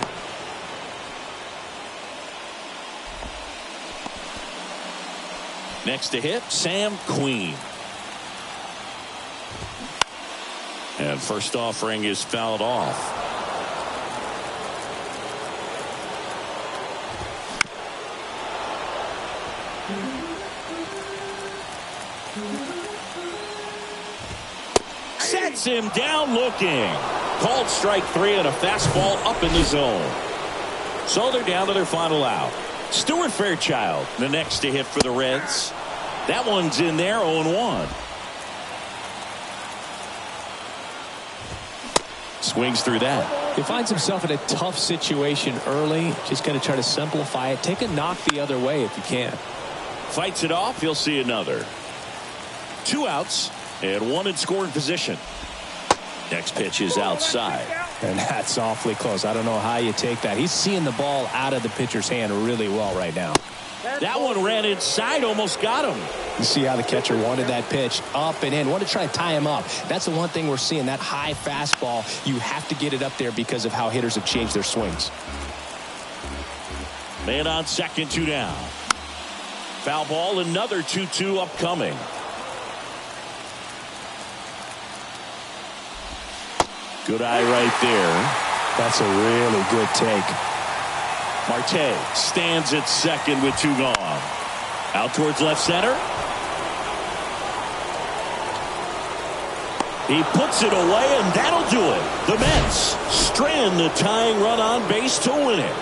A: Next to hit, Sam Queen. And first offering is fouled off. Sets him down looking. Called strike 3 and a fastball up in the zone. So they're down to their final out. Stuart Fairchild, the next to hit for the Reds. That one's in there, 0-1. Swings through that.
B: He finds himself in a tough situation early. Just got to try to simplify it. Take a knock the other way if you can.
A: Fights it off. He'll see another. 2 outs and 1 in scoring position. Next pitch is outside.
B: And that's awfully close. I don't know how you take that. He's seeing the ball out of the pitcher's hand really well right now.
A: That one ran inside, almost got him.
B: You see how the catcher wanted that pitch up and in. Wanted to try to tie him up. That's the one thing we're seeing, that high fastball. You have to get it up there because of how hitters have changed their swings.
A: Man on second, 2 down. Foul ball, another 2-2 upcoming. Good eye right there.
B: That's a really good take.
A: Marte stands at second with 2 gone. Out towards left center. He puts it away, and that'll do it. The Mets strand the tying run on base to win it.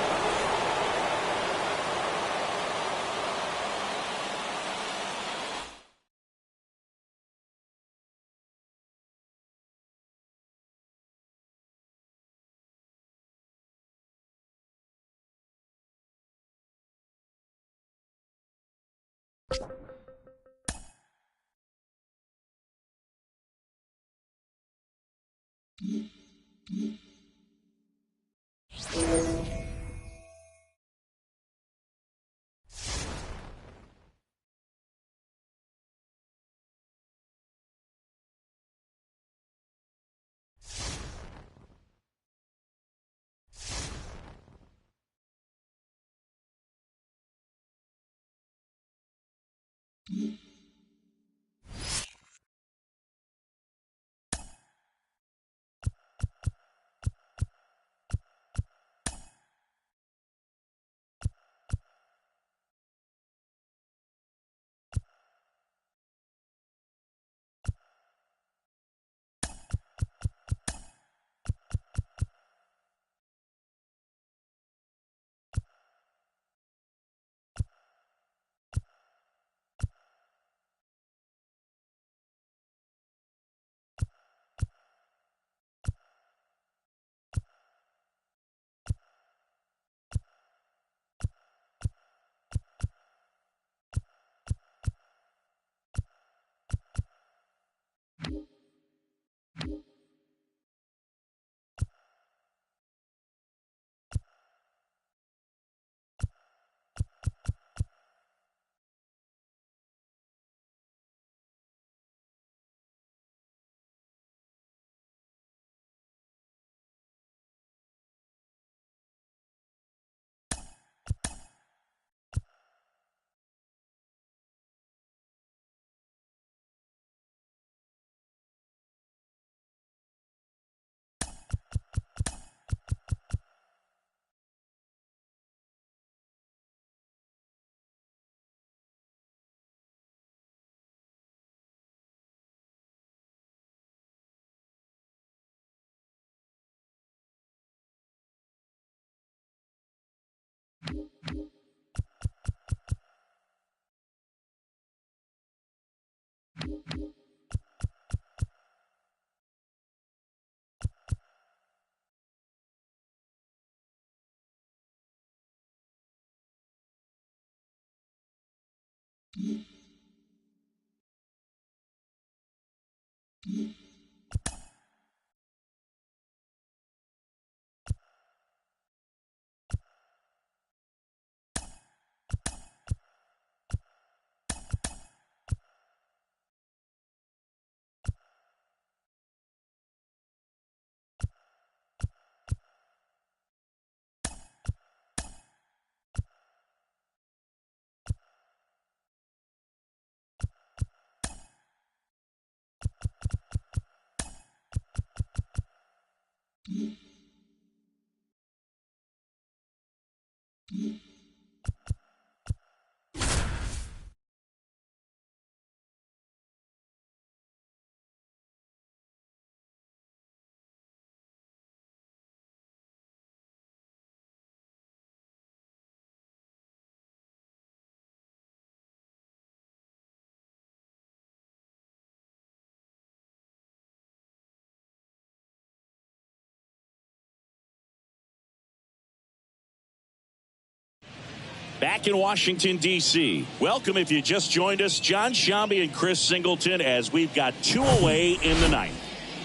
A: Back in Washington, D.C. Welcome if you just joined us. John Shambi and Chris Singleton as we've got two away in the ninth.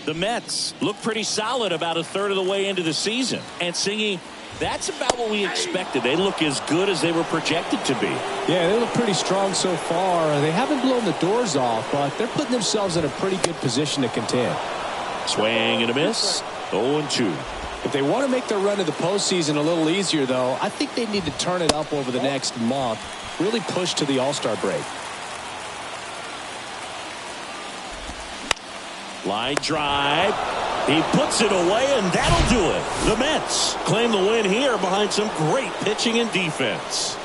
A: The Mets look pretty solid about a third of the way into the season. And Singy, that's about what we expected. They look as good as they were projected to be.
B: Yeah, they look pretty strong so far. They haven't blown the doors off, but they're putting themselves in a pretty good position to contend.
A: Swing and a miss. 0-2.
B: If they want to make their run to the postseason a little easier, though, I think they need to turn it up over the next month. Really push to the All-Star break.
A: Line drive. He puts it away, and that'll do it. The Mets claim the win here behind some great pitching and defense.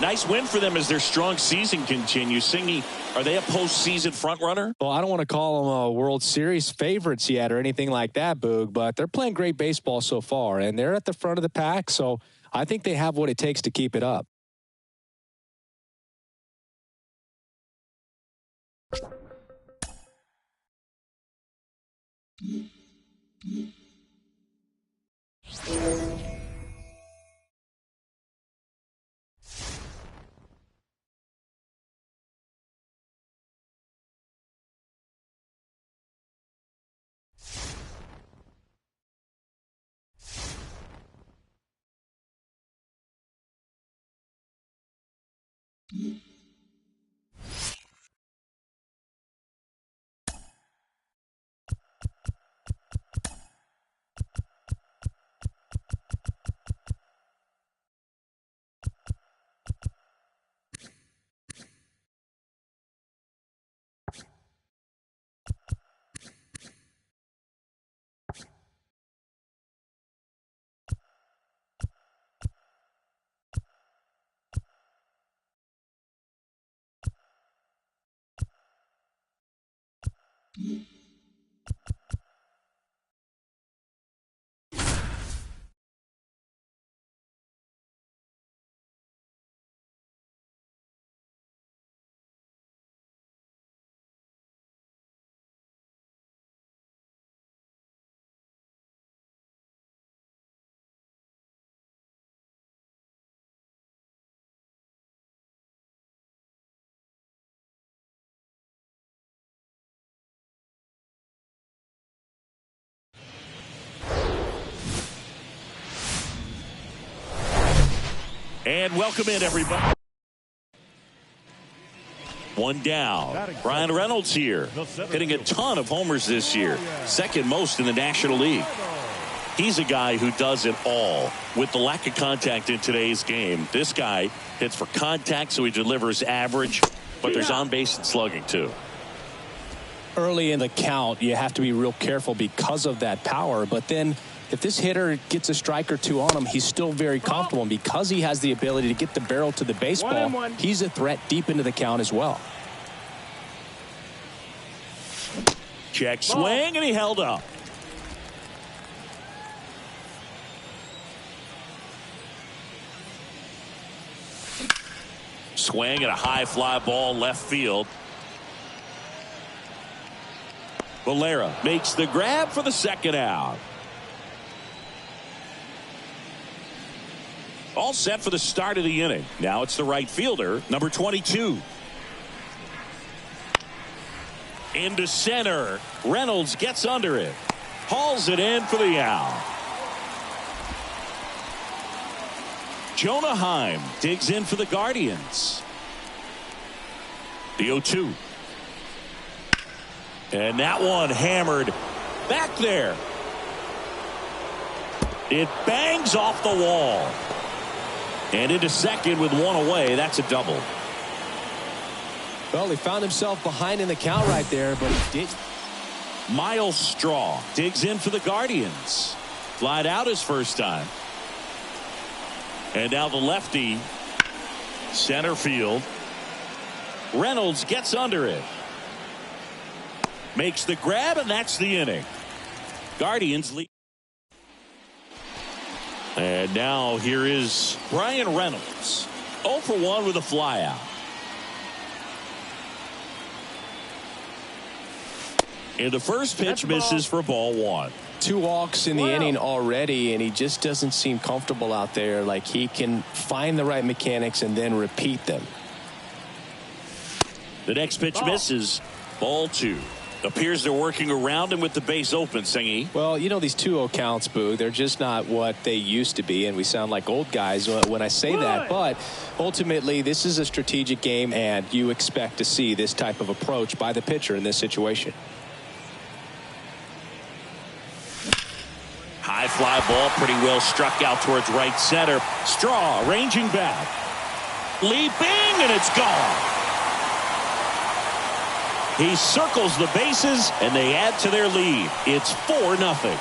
A: Nice win for them as their strong season continues. Singy, are they a postseason front runner?
B: Well, I don't want to call them a World Series favorites yet or anything like that, Boog, but they're playing great baseball so far, and they're at the front of the pack, so I think they have what it takes to keep it up.
A: And welcome in, everybody. One down. Brian Reynolds here, hitting a ton of homers this year. Second most in the National League. He's a guy who does it all. With the lack of contact in today's game, this guy hits for contact, so he delivers average, but there's on base and slugging too.
B: Early in the count, you have to be real careful because of that power, but then if this hitter gets a strike or two on him, he's still very comfortable. And because he has the ability to get the barrel to the baseball, he's a threat deep into the count as well.
A: Check swing, and he held up. Swing and a high fly ball left field. Valera makes the grab for the second out. All set for the start of the inning. Now it's the right fielder, number 22. Into center. Reynolds gets under it. Hauls it in for the out. Jonah Heim digs in for the Guardians. The 0-2. And that one hammered back there. It bangs off the wall. And into second with one away. That's a double.
B: Well, he found himself behind in the count right there, but he did.
A: Miles Straw digs in for the Guardians. Flied out his first time. And now the lefty, center field. Reynolds gets under it. Makes the grab, and that's the inning. Guardians lead. And now here is Brian Reynolds. 0 for 1 with a flyout. And the first pitch misses for ball one.
B: 2 walks in the inning already, and he just doesn't seem comfortable out there. Like he can find the right mechanics and then repeat them.
A: The next pitch misses. Ball 2. Appears they're working around him with the base open, Singy.
B: Well, you know, these 2-0 counts, Boo, they're just not what they used to be, and we sound like old guys when I say that. But ultimately, this is a strategic game, and you expect to see this type of approach by the pitcher in this situation.
A: High fly ball, pretty well struck out towards right center. Straw ranging back. Leaping, and it's gone. He circles the bases, and they add to their lead. It's 4-0.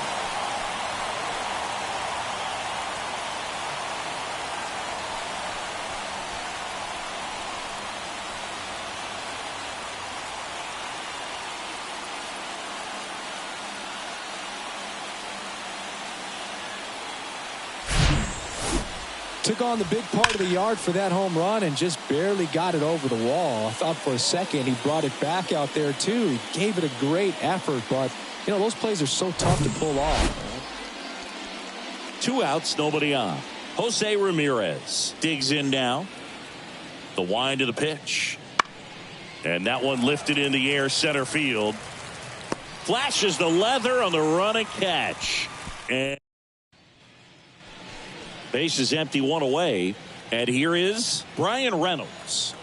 B: Took on the big part of the yard for that home run and just barely got it over the wall. I thought for a second he brought it back out there too. He gave it a great effort, but you know, those plays are so tough to pull off.
A: 2 outs, nobody on. Jose Ramirez digs in now. The wind of the pitch. And that one lifted in the air center field. Flashes the leather on the run and catch. And base is empty, 1 away. And here is Brian Reynolds.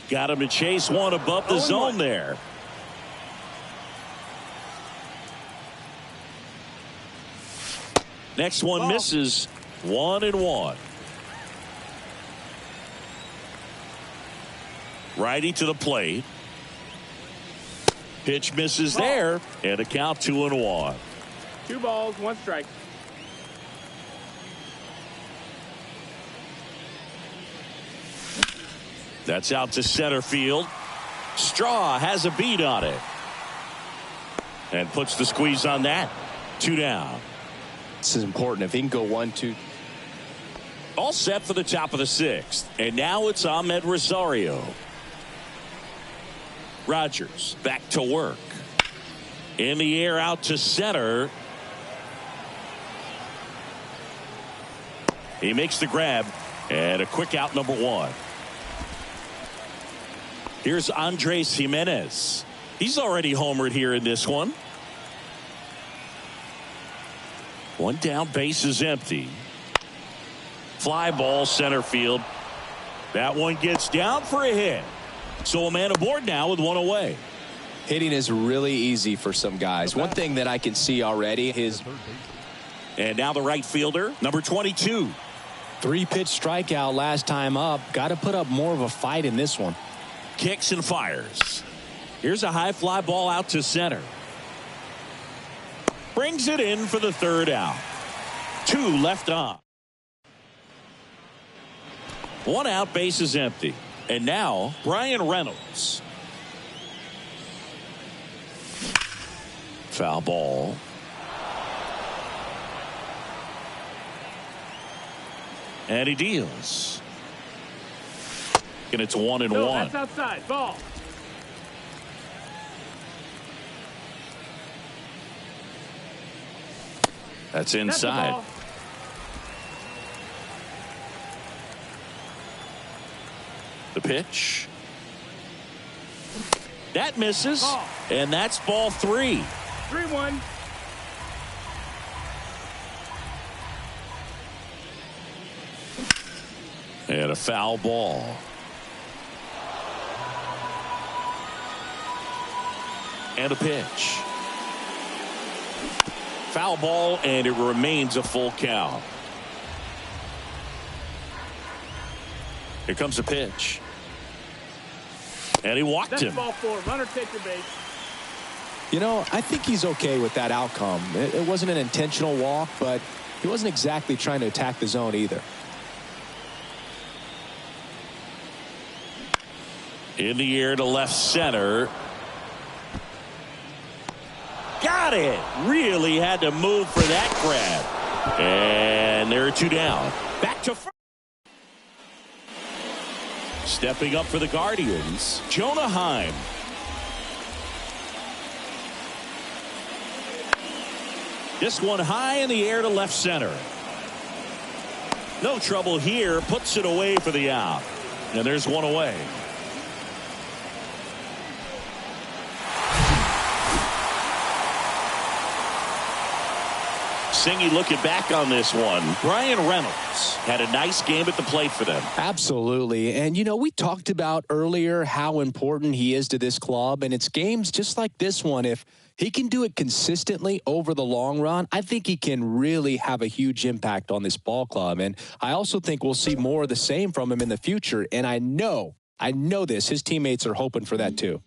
A: Got him to chase one above the zone there. Next one misses. 1-1. Righty to the plate. Pitch misses there, and a count 2-1.
C: 2 balls, 1 strike.
A: That's out to center field. Straw has a beat on it. And puts the squeeze on that. 2 down.
D: This is important. If he can go 1-2.
A: All set for the top of the 6th. And now it's Ahmed Rosario. Rogers back to work. In the air out to center. He makes the grab. And a quick out, number 1. Here's Andres Jimenez. He's already homered here in this one. 1 down, base is empty. Fly ball center field. That one gets down for a hit. So a man aboard now with 1 away.
D: Hitting is really easy for some guys. One thing that I can see already is.
A: And now the right fielder, number 22.
B: 3-pitch strikeout last time up. Got to put up more of a fight in this one.
A: Kicks and fires. Here's a high fly ball out to center. Brings it in for the 3rd out. 2 left on. 1 out, base is empty. And now Brian Reynolds. Foul ball. And he deals. And it's 1-1.
C: No, that's outside. Ball.
A: That's inside.
C: That's
A: the pitch. That misses.
C: Ball.
A: And that's ball 3.
C: 3-1.
A: And a foul ball. And a pitch. Foul ball, and it remains a full count. Here comes a pitch. And he walked
C: That's
A: him.
C: ball 4. Runner take the base.
B: You know, I think he's okay with that outcome. It wasn't an intentional walk, but he wasn't exactly trying to attack the zone either.
A: In the air to left center. Got it. Really had to move for that grab. And there are 2 down. Back to first. Stepping up for the Guardians, Jonah Heim. This one high in the air to left center. No trouble here. Puts it away for the out. And there's 1 away. Singy looking back on this one. Brian Reynolds had a nice game at the plate for them.
B: Absolutely. And, you know, we talked about earlier how important he is to this club. And it's games just like this one. If he can do it consistently over the long run, I think he can really have a huge impact on this ball club. And I also think we'll see more of the same from him in the future. And I know this. His teammates are hoping for that, too.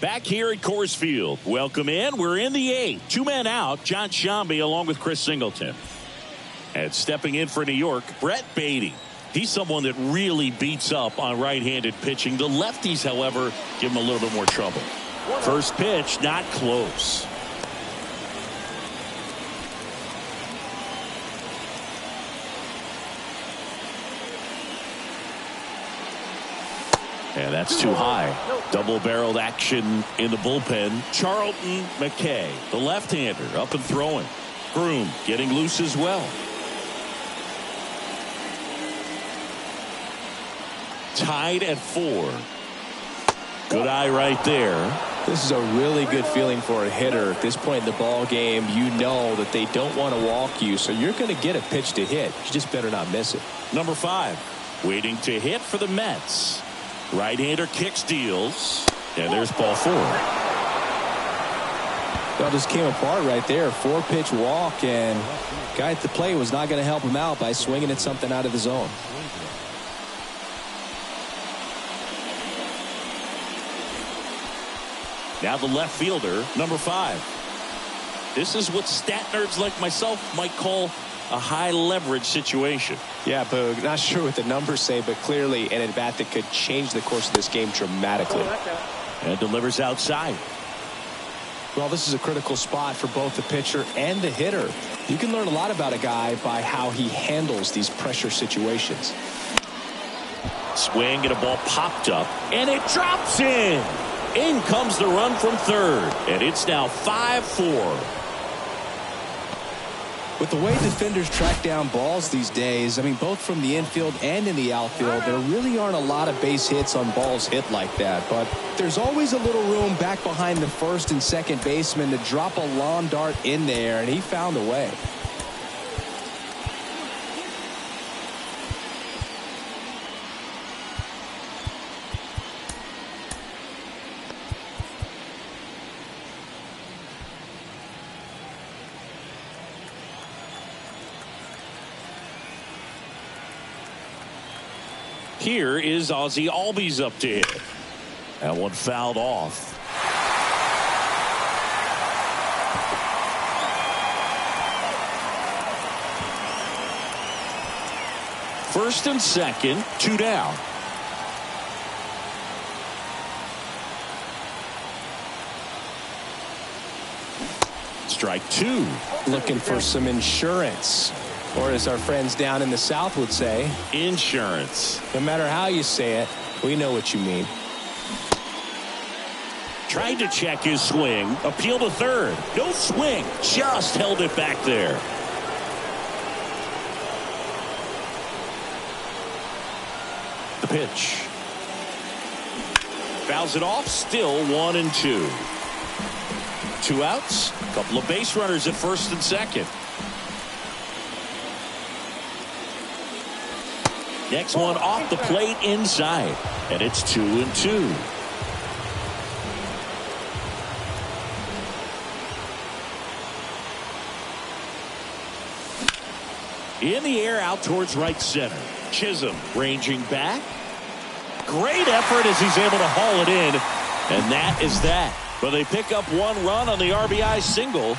A: Back here at Coors Field. Welcome in. We're in the eighth. 2 men out. John Shambi along with Chris Singleton. And stepping in for New York, Brett Beatty. He's someone that really beats up on right-handed pitching. The lefties, however, give him a little bit more trouble. First pitch, not close. And that's too high. Double-barreled action in the bullpen. Charlton McKay, the left-hander, up and throwing. Groom getting loose as well. Tied at 4. Good eye right there.
B: This is a really good feeling for a hitter. At this point in the ball game, you know that they don't want to walk you, so you're going to get a pitch to hit. You just better not miss it.
A: Number 5, waiting to hit for the Mets. Right-hander kicks, deals, and there's ball 4.
B: Well, just came apart right there. 4-pitch walk, and guy at the plate was not going to help him out by swinging at something out of the zone.
A: Now the left fielder, number 5. This is what stat nerds like myself might call a high leverage situation.
B: Yeah, Boog, not sure what the numbers say, but clearly an at-bat that could change the course of this game dramatically.
A: And delivers outside.
B: Well, this is a critical spot for both the pitcher and the hitter. You can learn a lot about a guy by how he handles these pressure situations.
A: Swing and a ball popped up, and it drops in. In comes the run from third, and it's now 5-4.
B: With the way defenders track down balls these days, I mean, both from the infield and in the outfield, there really aren't a lot of base hits on balls hit like that. But there's always a little room back behind the first and second baseman to drop a lawn dart in there, and he found a way.
A: Here is Ozzie Albies up to hit. That one fouled off. First and second, 2 down. Strike 2.
B: Looking for some insurance. Or as our friends down in the South would say,
A: insurance.
B: No matter how you say it, we know what you mean.
A: Tried to check his swing. Appeal to third. No swing. Just held it back there. The pitch. Fouls it off. Still 1-2. 2 outs. A couple of base runners at first and second. Next one off the plate inside. And it's 2-2. In the air out towards right center. Chisholm ranging back. Great effort as he's able to haul it in. And that is that. But they pick up 1 run on the RBI single.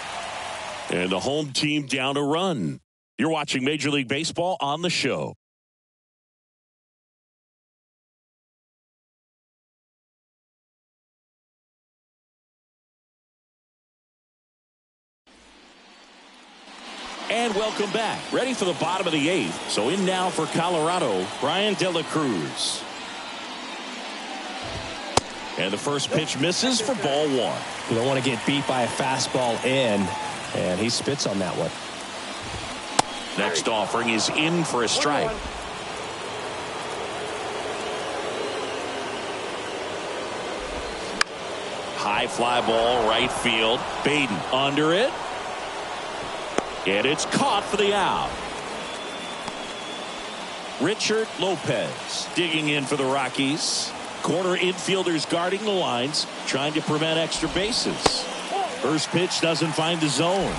A: And the home team down a run. You're watching Major League Baseball on the show. And welcome back. Ready for the bottom of the 8th. So in now for Colorado, Brian De La Cruz. And the first pitch misses for ball 1.
B: You don't want to get beat by a fastball in, and he spits on that one.
A: Next offering is in for a strike. High fly ball, right field. Baden under it. And it's caught for the out. Richard Lopez digging in for the Rockies. Corner infielders guarding the lines, trying to prevent extra bases. First pitch doesn't find the zone.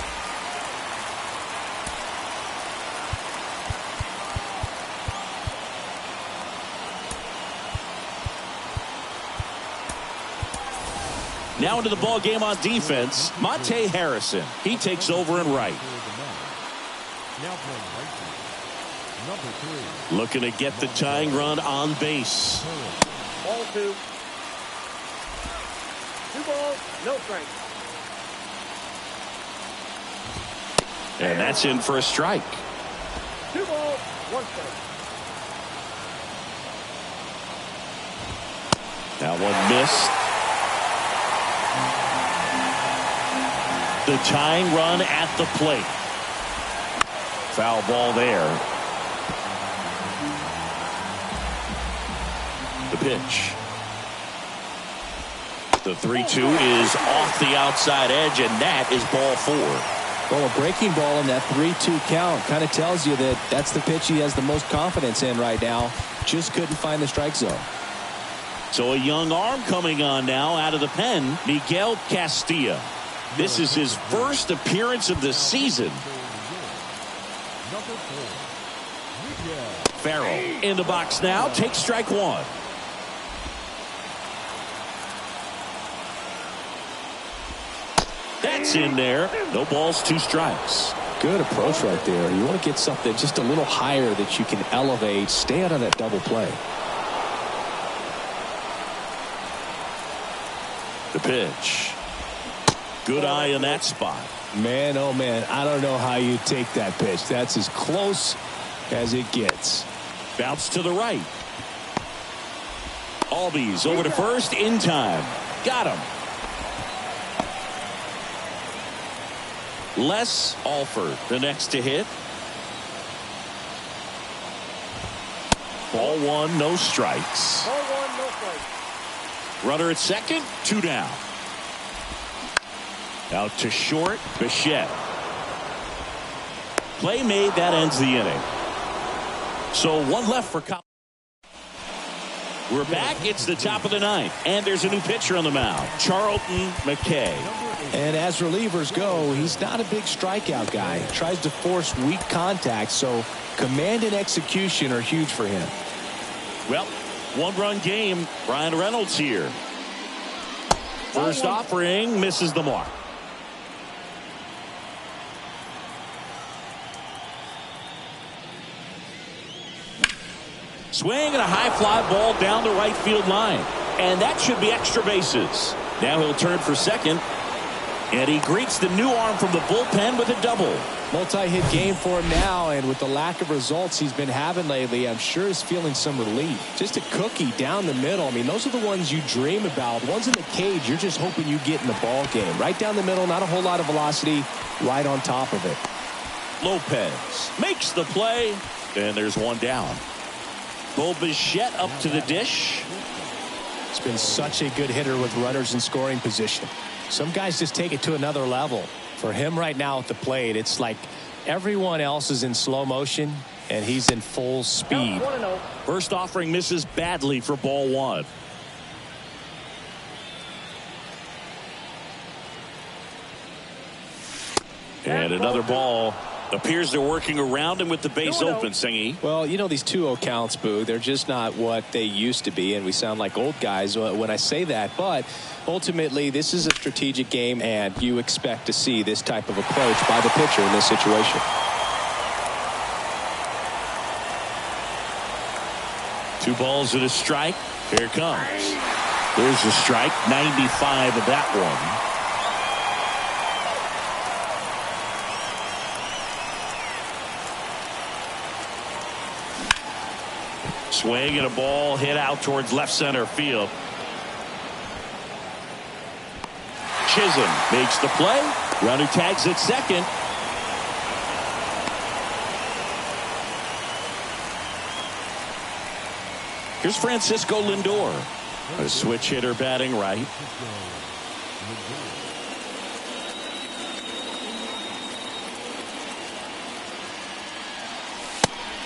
A: Now into the ball game on defense, Monte Harrison. He takes over in right. Looking to get the tying run on base.
C: Ball 2. 2 balls, no strikes.
A: And that's in for a strike.
C: 2 balls, 1 strike.
A: That one missed. The tying run at the plate. Foul ball there. The pitch. The 3-2 is off the outside edge, and that is ball 4.
B: Well, a breaking ball in that 3-2 count kind of tells you that that's the pitch he has the most confidence in right now. Just couldn't find the strike zone.
A: So a young arm coming on now out of the pen, Miguel Castilla. This is his first appearance of the season. Farrell in the box now, takes strike 1. That's in there. No balls, 2 strikes.
B: Good approach right there. You want to get something just a little higher that you can elevate. Stay out of that double play.
A: The pitch. Good eye in that spot.
B: Man, oh man, I don't know how you take that pitch. That's as close as it gets.
A: Bounce to the right. Albies over to first in time. Got him. Les Alford, the next to hit. Ball 1, no strikes.
C: Ball 1, no strikes.
A: Runner at second, 2 down. Out to short, Bichette. Play made, that ends the inning. So 1 left for Colorado. We're back. It's the top of the 9th, and there's a new pitcher on the mound, Charlton McKay.
B: And as relievers go, he's not a big strikeout guy. He tries to force weak contact, so command and execution are huge for him.
A: Well, 1-run game. Ryan Reynolds here. First offering misses the mark. Swing and a high fly ball down the right field line. And that should be extra bases. Now he'll turn for second. And he greets the new arm from the bullpen with a double.
B: Multi-hit game for him now, and with the lack of results he's been having lately, I'm sure he's feeling some relief. Just a cookie down the middle. I mean, those are the ones you dream about. Ones in the cage, you're just hoping you get in the ball game. Right down the middle, not a whole lot of velocity, right on top of it.
A: Lopez makes the play, and there's 1 down. Bo Bichette up to the dish.
B: He's been such a good hitter with runners in scoring position. Some guys just take it to another level. For him right now at the plate, it's like everyone else is in slow motion and he's in full speed.
A: First offering misses badly for ball one. And another ball. Appears they're working around him with the base open, Singy.
B: Well, you know, these 2-0 counts, Boo, they're just not what they used to be, and we sound like old guys when I say that. But ultimately, this is a strategic game, and you expect to see this type of approach by the pitcher in this situation.
A: Two balls and a strike. Here it comes. There's the strike. 95 of that one. Swing and a ball hit out towards left center field. Chisholm makes the play. Runner tags at second. Here's Francisco Lindor. A switch hitter batting right.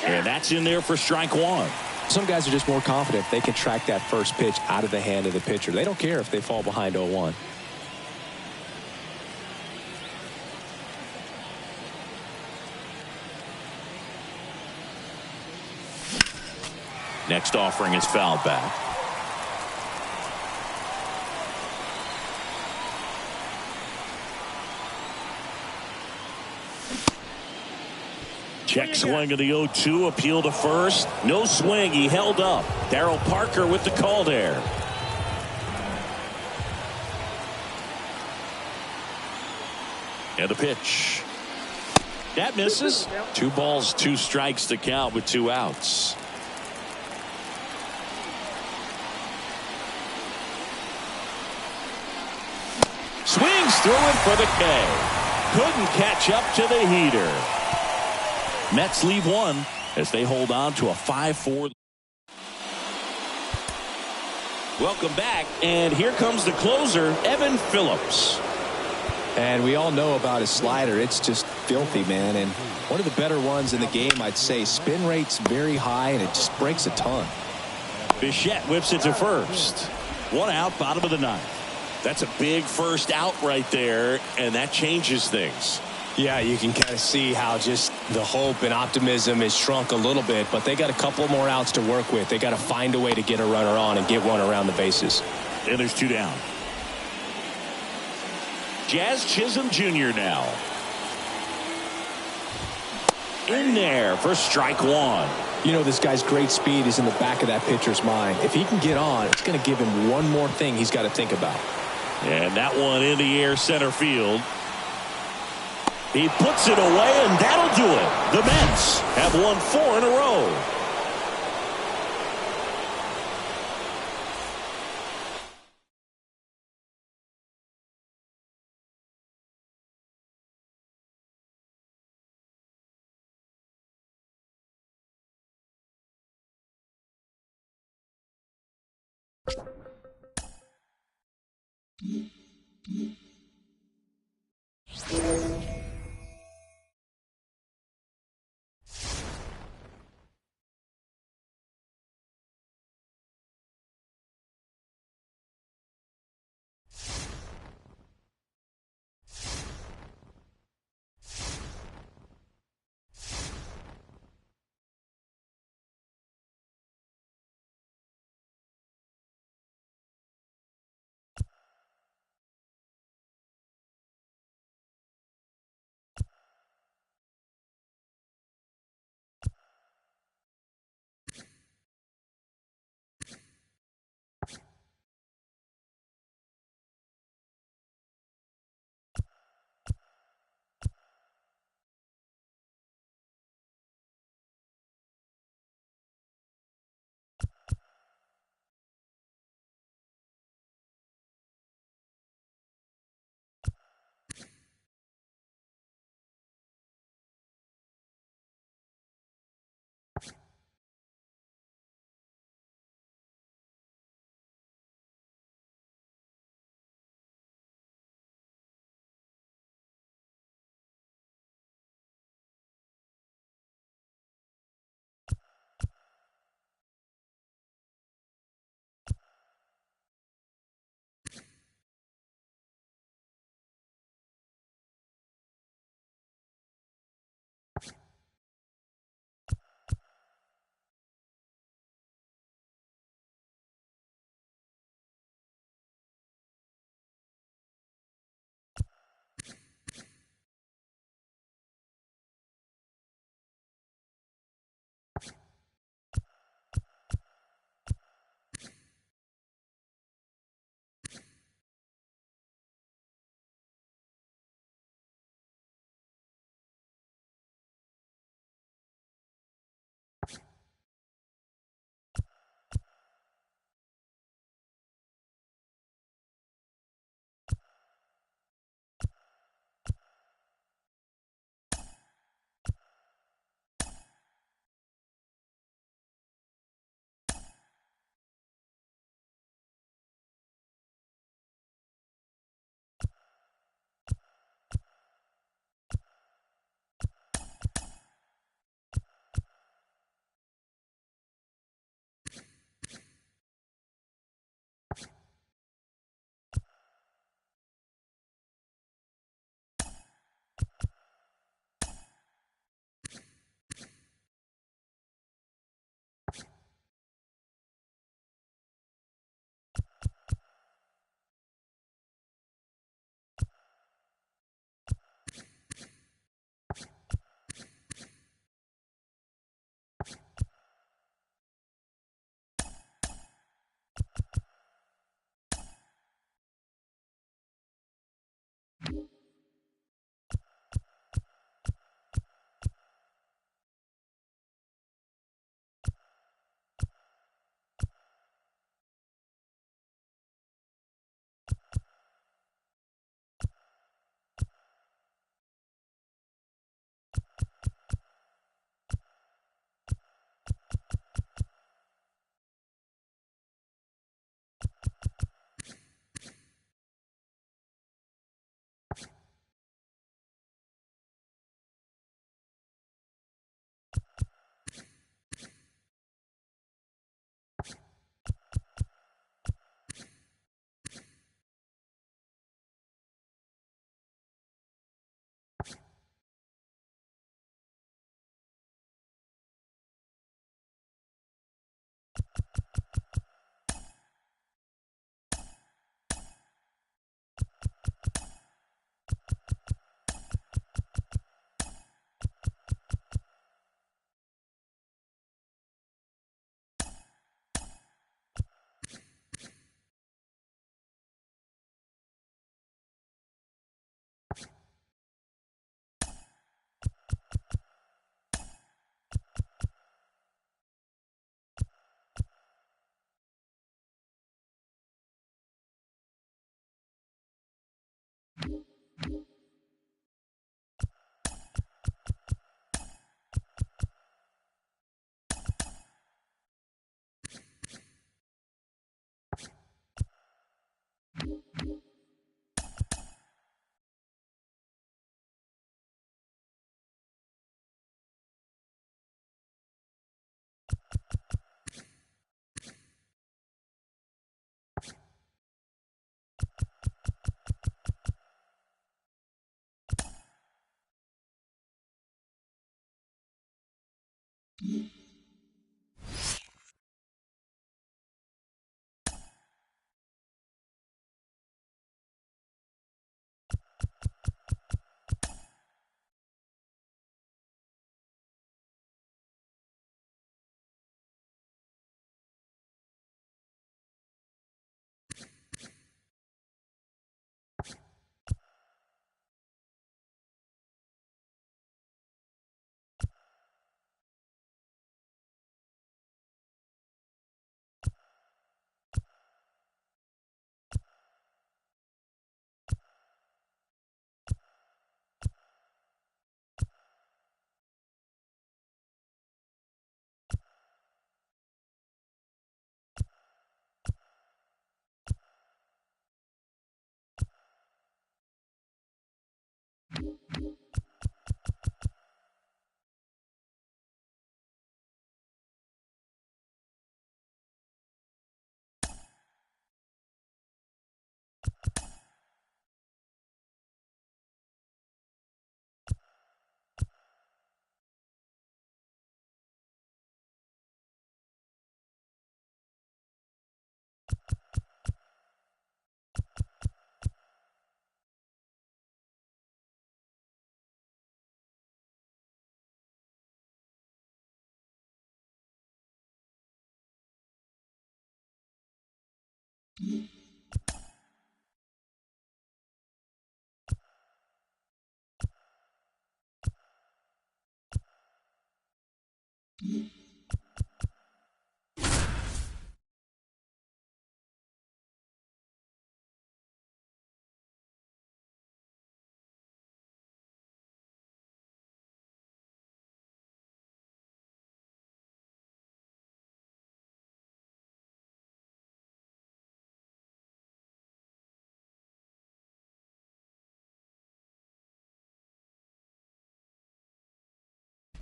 A: And that's in there for strike one.
B: Some guys are just more confident they can track that first pitch out of the hand of the pitcher. They don't care if they fall behind 0-1.
A: Next offering is fouled back. Check swing of the 0-2. Appeal to first. No swing. He held up. Darryl Parker with the call there. And the pitch. That misses. 2 balls, 2 strikes to count with 2 outs. Swings through it for the K. Couldn't catch up to the heater. Mets leave one as they hold on to a 5-4. Welcome back, and here comes the closer, Evan Phillips.
B: And we all know about his slider. It's just filthy, man. And one of the better ones in the game, I'd say. Spin rate's very high, and it just breaks a ton.
A: Bichette whips it to first. 1 out, bottom of the 9th. That's a big first out right there, and that changes things.
B: Yeah, you can kind of see how just the hope and optimism is shrunk a little bit, but they got a couple more outs to work with. They got to find a way to get a runner on and get one around the bases.
A: And there's 2 down. Jazz Chisholm Jr. now. In there for strike 1.
B: You know, this guy's great speed is in the back of that pitcher's mind. If he can get on, it's going to give him one more thing he's got to think about.
A: And that one in the air center field. He puts it away, and that'll do it. The Mets have won 4 in a row.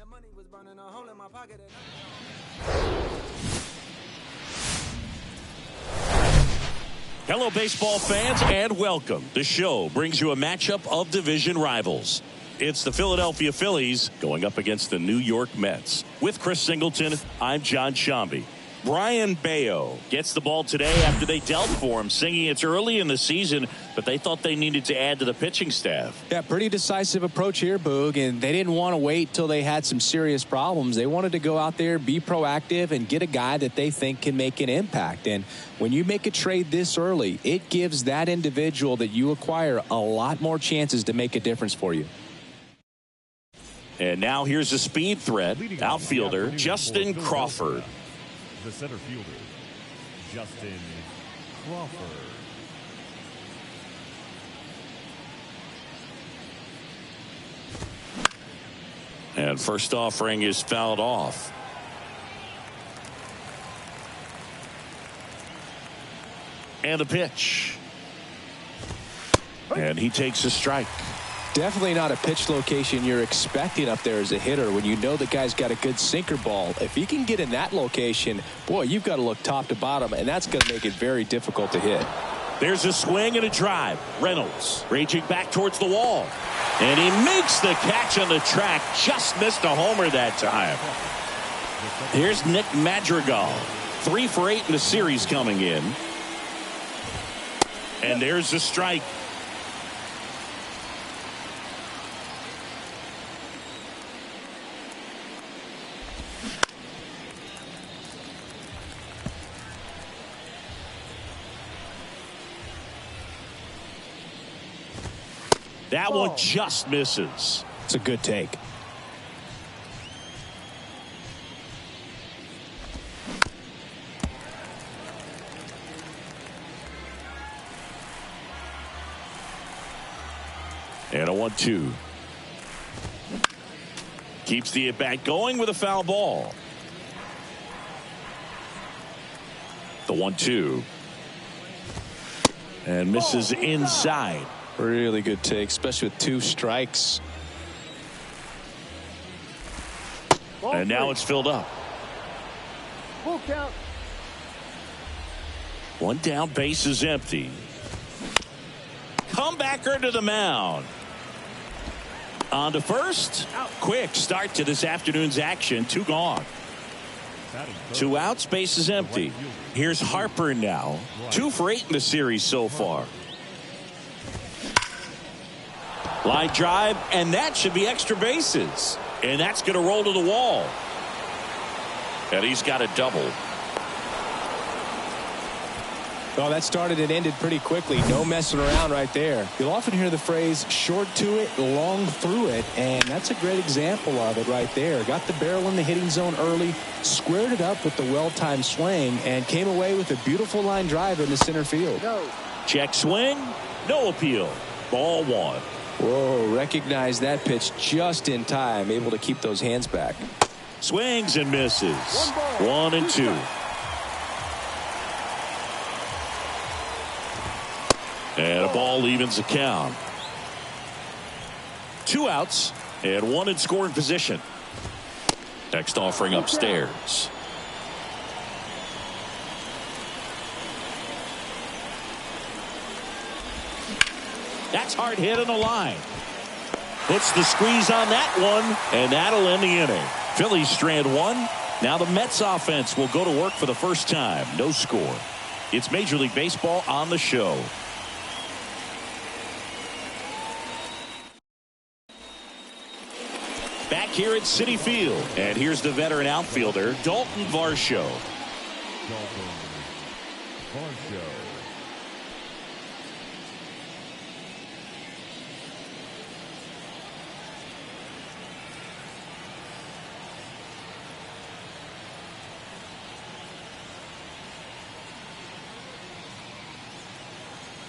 E: Money was burning a hole in my pocket.
A: Hello, baseball fans, and welcome. The show brings you a matchup of division rivals. It's the Philadelphia Phillies going up against the New York Mets. With Chris Singleton, I'm John Shambi. Brian Bayo gets the ball today after they dealt for him, singing it's early in the season, but they thought they needed to add to the pitching staff.
B: Yeah, pretty decisive approach here, Boog, and they didn't want to wait till they had some serious problems. They wanted to go out there, be proactive, and get a guy that they think can make an impact. And when you make a trade this early, it gives that individual that you acquire a lot more chances to make a difference for you.
A: And now here's a speed threat, outfielder Justin Crawford.
F: The center fielder, Justin Crawford.
A: And first offering is fouled off. And a pitch. And he takes a strike.
B: Definitely not a pitch location you're expecting up there as a hitter when you know the guy's got a good sinker ball. If he can get in that location, boy, you've got to look top to bottom, and that's going to make it very difficult to hit.
A: There's a swing and a drive. Reynolds raging back towards the wall. And he makes the catch on the track. Just missed a homer that time. Here's Nick Madrigal. 3 for 8 in the series coming in. And there's a strike. That one just misses.
B: It's a good take.
A: And a 1-2. Keeps the at-bat going with a foul ball. The 1-2. And misses inside.
B: Really good take, especially with 2 strikes.
A: And now it's filled up.
C: Full count.
A: 1 down, base is empty. Comebacker to the mound. On to first. Quick start to this afternoon's action. 2 gone. 2 outs, base is empty. Here's Harper now. 2 for 8 in the series so far. Line drive, and that should be extra bases. And that's going to roll to the wall. And he's got a double.
B: Well, that started and ended pretty quickly. No messing around right there. You'll often hear the phrase short to it, long through it, and that's a great example of it right there. Got the barrel in the hitting zone early, squared it up with the well-timed swing, and came away with a beautiful line drive in the center field.
C: Go.
A: Check swing, no appeal. Ball 1.
B: Whoa, recognize that pitch just in time, able to keep those hands back.
A: Swings and misses. 1 and 2. And a ball evens the count. 2 outs and 1 in scoring position. Next offering upstairs. That's hard hit on the line. Puts the squeeze on that one, and that'll end the inning. Phillies strand 1. Now the Mets offense will go to work for the first time. No score. It's Major League Baseball on the show. Back here at Citi Field. And here's the veteran outfielder, Dalton Varsho.
F: Dalton Varsho.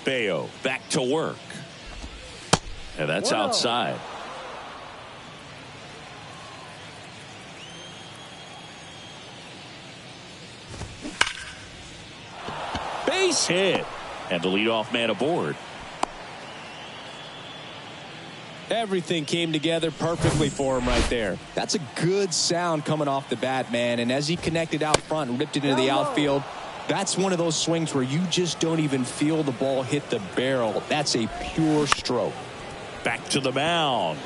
A: Bayo back to work. And that's outside. Base hit. And the leadoff man aboard.
B: Everything came together perfectly for him right there. That's a good sound coming off the bat, man. And as he connected out front and ripped it into the outfield, that's one of those swings where you just don't even feel the ball hit the barrel. That's a pure stroke.
A: Back to the mound.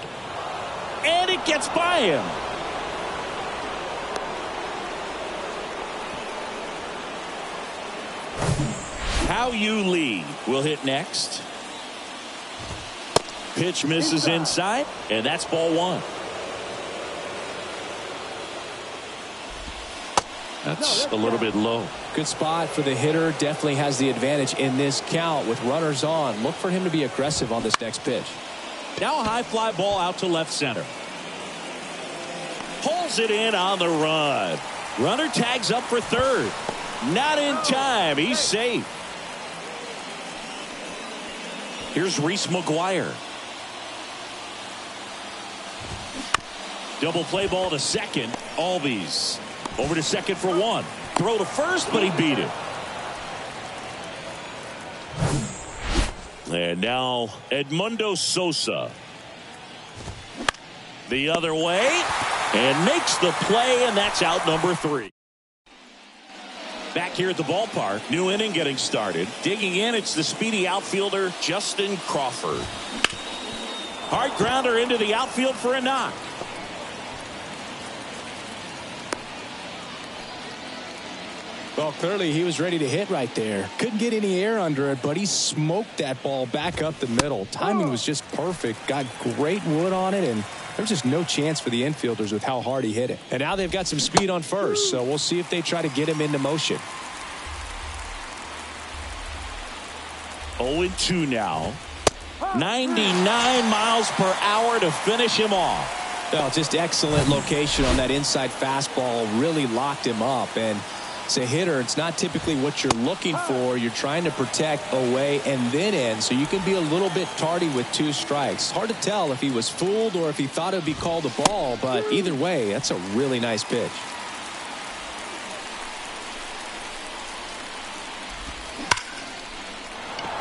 A: And it gets by him. How You Lee will hit next. Pitch misses inside, and that's ball 1. That's a little bit low.
B: Good spot for the hitter. Definitely has the advantage in this count with runners on. Look for him to be aggressive on this next pitch.
A: Now a high fly ball out to left center. Pulls it in on the run. Runner tags up for third. Not in time. He's safe. Here's Reese McGuire. Double play ball to second. Albies over to second for 1. Throw to first, but he beat it. And now Edmundo Sosa. The other way. And makes the play, and that's out number 3. Back here at the ballpark, new inning getting started. Digging in, it's the speedy outfielder, Justin Crawford. Hard grounder into the outfield for a knock.
B: Well, clearly he was ready to hit right there. Couldn't get any air under it, but he smoked that ball back up the middle. Timing was just perfect. Got great wood on it, and there was just no chance for the infielders with how hard he hit it. And now they've got some speed on first, so we'll see if they try to get him into motion.
A: 0-2 now. 99 miles per hour to finish him off.
B: Well, just excellent location on that inside fastball. Really locked him up. And as a hitter, it's not typically what you're looking for. You're trying to protect away and then in, so you can be a little bit tardy with 2 strikes. Hard to tell if he was fooled or if he thought it would be called a ball, but either way, that's a really nice pitch.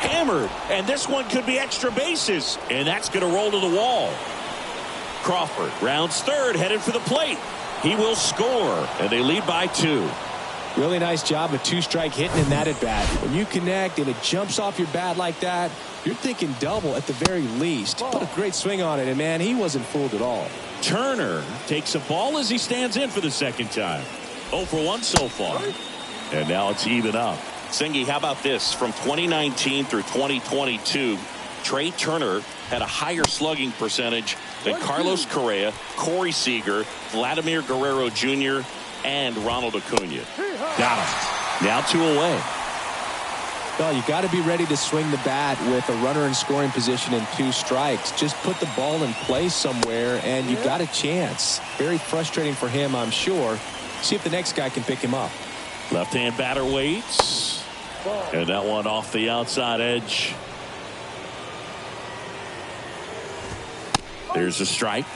A: Hammered, and this one could be extra bases, and that's going to roll to the wall. Crawford rounds third, headed for the plate. He will score, and they lead by 2.
B: Really nice job of two-strike hitting in that at-bat. When you connect and it jumps off your bat like that, you're thinking double at the very least. Put a great swing on it, and, man, he wasn't fooled at all.
A: Turner takes a ball as he stands in for the second time. 0 for 1 so far. And now it's even up. Singy, how about this? From 2019 through 2022, Trey Turner had a higher slugging percentage than Carlos Correa, Corey Seager, Vladimir Guerrero Jr., and Ronald Acuna. Got him. Now 2 away.
B: Well, you got to be ready to swing the bat with a runner in scoring position and 2 strikes. Just put the ball in play somewhere, and you got a chance. Very frustrating for him, I'm sure. See if the next guy can pick him up.
A: Left-hand batter waits. And that one off the outside edge. There's a strike.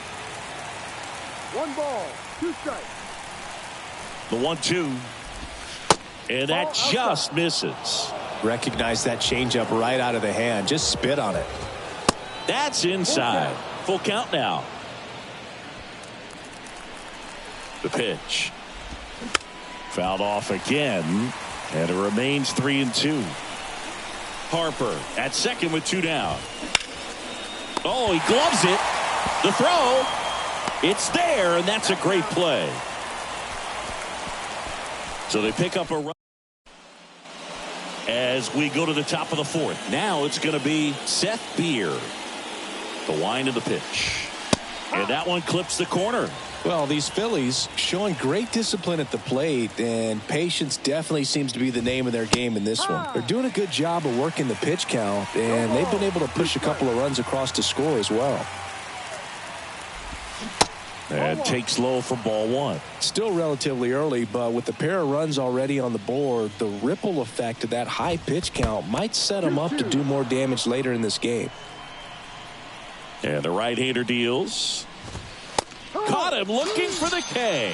C: 1 ball, 2 strikes.
A: The 1-2. And that just misses.
B: Recognize that changeup right out of the hand. Just spit on it.
A: That's inside. Full count now. The pitch. Fouled off again. And it remains 3-2. Harper at second with 2 down. Oh, he gloves it. The throw. It's there, and that's a great play. So they pick up a run as we go to the top of the 4th. Now it's going to be Seth Beer. The wind of the pitch. And that one clips the corner.
B: Well, these Phillies showing great discipline at the plate, and patience definitely seems to be the name of their game in this one. They're doing a good job of working the pitch count, and they've been able to push a couple of runs across to score as well.
A: And takes low for ball 1.
B: Still relatively early, but with the pair of runs already on the board, the ripple effect of that high pitch count might set them up to do more damage later in this game.
A: And the right-hander deals. Caught him looking for the K.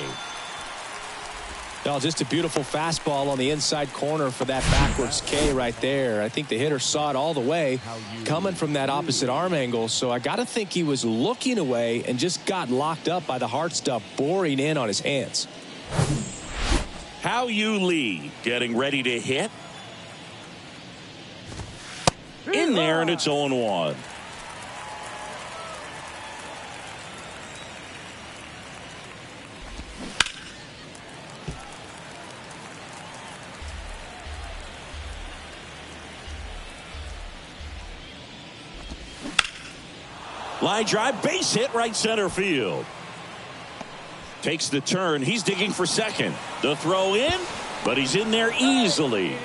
B: Well, just a beautiful fastball on the inside corner for that backwards K right there. I think the hitter saw it all the way coming from that opposite arm angle. So I got to think he was looking away and just got locked up by the hard stuff boring in on his hands.
A: How you Lee getting ready to hit. In there, and it's 0-1. Line drive, base hit, right center field. Takes the turn. He's digging for second. The throw in, but he's in there easily.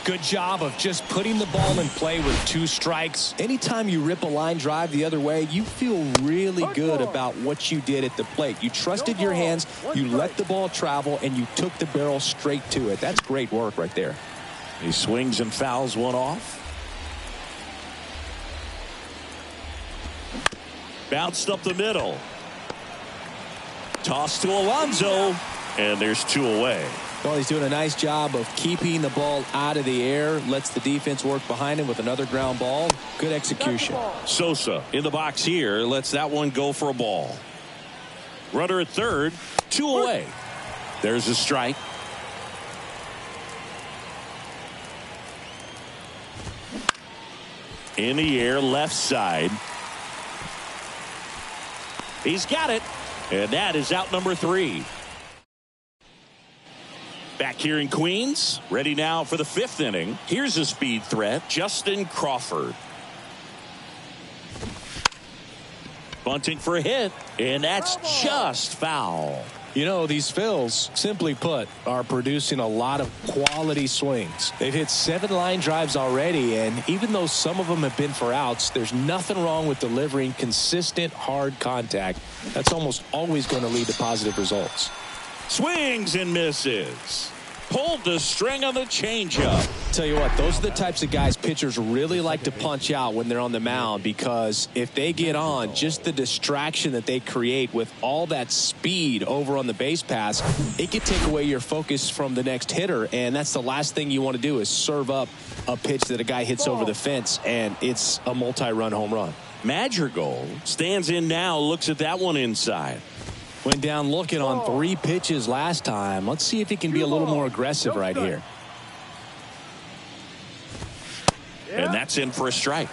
B: Good job of just putting the ball in play with 2 strikes. Anytime you rip a line drive the other way, you feel really good about what you did at the plate. You trusted your hands, you let the ball travel, and you took the barrel straight to it. That's great work right there.
A: He swings and fouls one off. Bounced up the middle. Toss to Alonso, and there's 2 away.
B: Well, he's doing a nice job of keeping the ball out of the air. Lets the defense work behind him with another ground ball. Good execution.
A: Sosa in the box here. Lets that one go for a ball. Runner at third. 2 away. There's a strike. In the air, left side. He's got it, and that is out number 3. Back here in Queens, ready now for the 5th inning. Here's a speed threat, Justin Crawford. Bunting for a hit, and that's just foul.
B: You know, these Phils, simply put, are producing a lot of quality swings. They've hit 7 line drives already, and even though some of them have been for outs, there's nothing wrong with delivering consistent, hard contact. That's almost always going to lead to positive results.
A: Swings and misses. pulled the string on the changeup.
B: Tell you what, those are the types of guys pitchers really like to punch out when they're on the mound, because if they get on, just the distraction that they create with all that speed over on the base pass, it could take away your focus from the next hitter, and that's the last thing you want to do is serve up a pitch that a guy hits over the fence, and it's a multi-run home run.
A: Madrigal stands in now, looks at that one inside.
B: Went down looking on 3 pitches last time. Let's see if he can be a little more aggressive right here.
A: And that's in for a strike.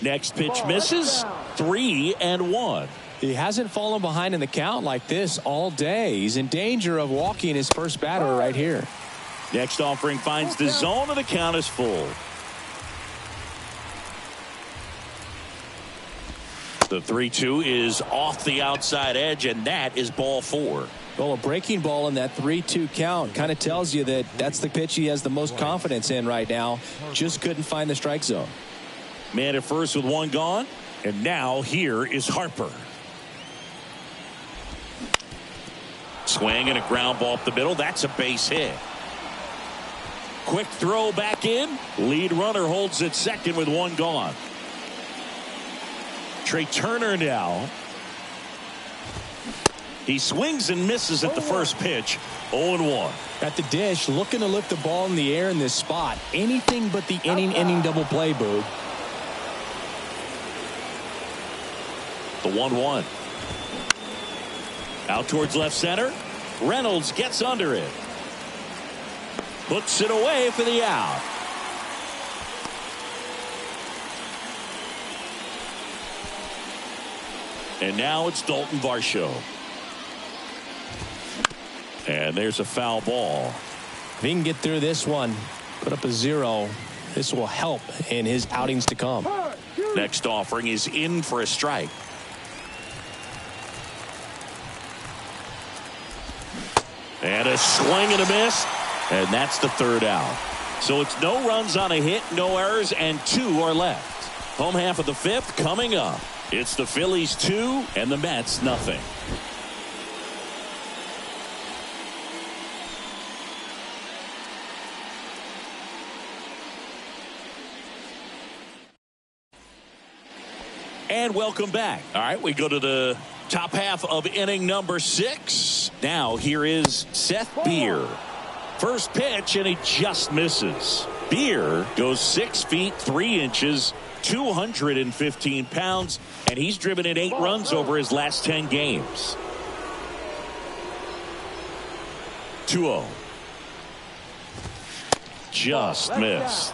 A: Next pitch misses. 3-1.
B: He hasn't fallen behind in the count like this all day. He's in danger of walking his first batter right here.
A: Next offering finds the zone, and the count is full. The 3-2 is off the outside edge, and that is ball 4.
B: Well, a breaking ball in that 3-2 count kind of tells you that that's the pitch he has the most confidence in right now. Just couldn't find the strike zone.
A: Man at first with 1 gone, and now here is Harper. Swing and a ground ball up the middle. That's a base hit. Quick throw back in. Lead runner holds at second with 1 gone. Trey Turner now. He swings and misses at the first pitch. 0-1.
B: At the dish, looking to lift the ball in the air in this spot. Anything but the inning double play, Boog.
A: The 1-1. Out towards left center. Reynolds gets under it. Hooks it away for the out. And now it's Dalton Varsho. And there's a foul ball.
B: If he can get through this one, put up a 0, this will help in his outings to come.
A: Next offering is in for a strike. And a swing and a miss. And that's the 3rd out. So it's no runs on a hit, no errors, and 2 are left. Home half of the 5th coming up. It's the Phillies 2 and the Mets nothing. And welcome back. All right, we go to the top half of inning number 6. Now here is Seth Beer. First pitch, and he just misses. Beer goes 6 feet 3 inches, 215 pounds, and he's driven in 8 runs over his last 10 games. 2-0. Just missed.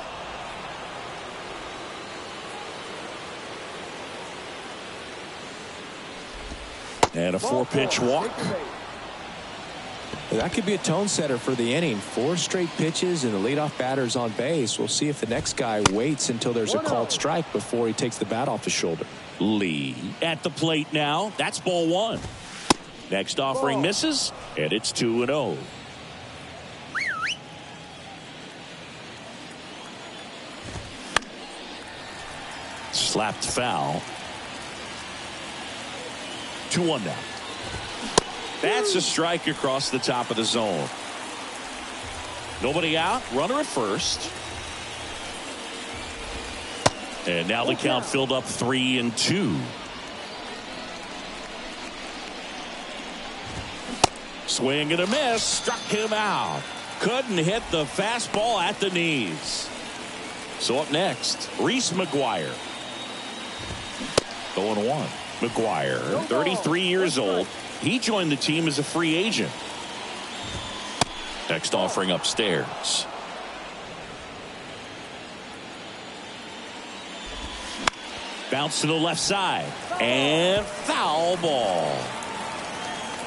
A: And a 4-pitch walk.
B: That could be a tone setter for the inning. 4 straight pitches and the leadoff batter's on base. We'll see if the next guy waits until there's a called strike before he takes the bat off his shoulder.
A: Lee at the plate now. That's ball 1. Next offering misses, and it's 2-0. Slapped foul. 2-1 now. That's a strike across the top of the zone. Nobody out. Runner at first. And now the count filled up 3-2. Swing and a miss. Struck him out. Couldn't hit the fastball at the knees. So up next, Reese McGuire. 0-1. McGuire, 33 years old. He joined the team as a free agent. Next offering upstairs. Bounce to the left side. And foul ball.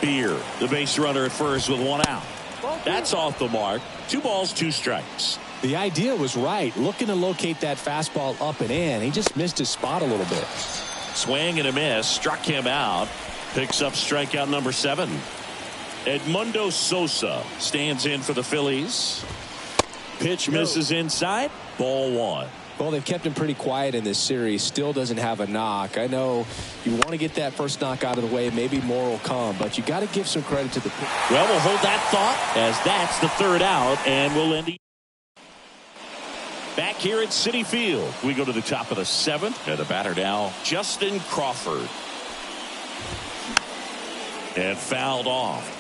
A: Beer, the base runner at first with 1 out. That's off the mark. 2 balls, 2 strikes.
B: The idea was right. Looking to locate that fastball up and in. He just missed his spot a little bit.
A: Swing and a miss. Struck him out. Picks up strikeout number 7. Edmundo Sosa stands in for the Phillies. Pitch misses inside. Ball 1.
B: Well, they've kept him pretty quiet in this series. Still doesn't have a knock. I know you want to get that first knock out of the way. Maybe more will come, but you got to give some credit to the.
A: Well, we'll hold that thought as that's the third out, and we'll end. Back here at Citi Field, we go to the top of the seventh. And the batter now, Justin Crawford. And fouled off.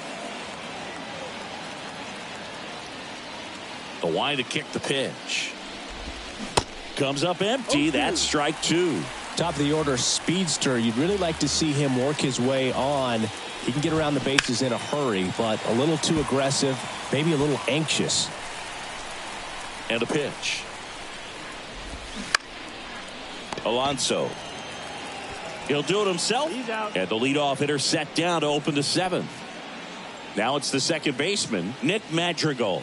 A: The line to kick the pitch. Comes up empty. That's strike two.
B: Top of the order speedster. You'd really like to see him work his way on. He can get around the bases in a hurry, but a little too aggressive, maybe a little anxious.
A: And a pitch. Alonso. He'll do it himself. And the leadoff hitter set down to open the seventh. Now it's the second baseman, Nick Madrigal.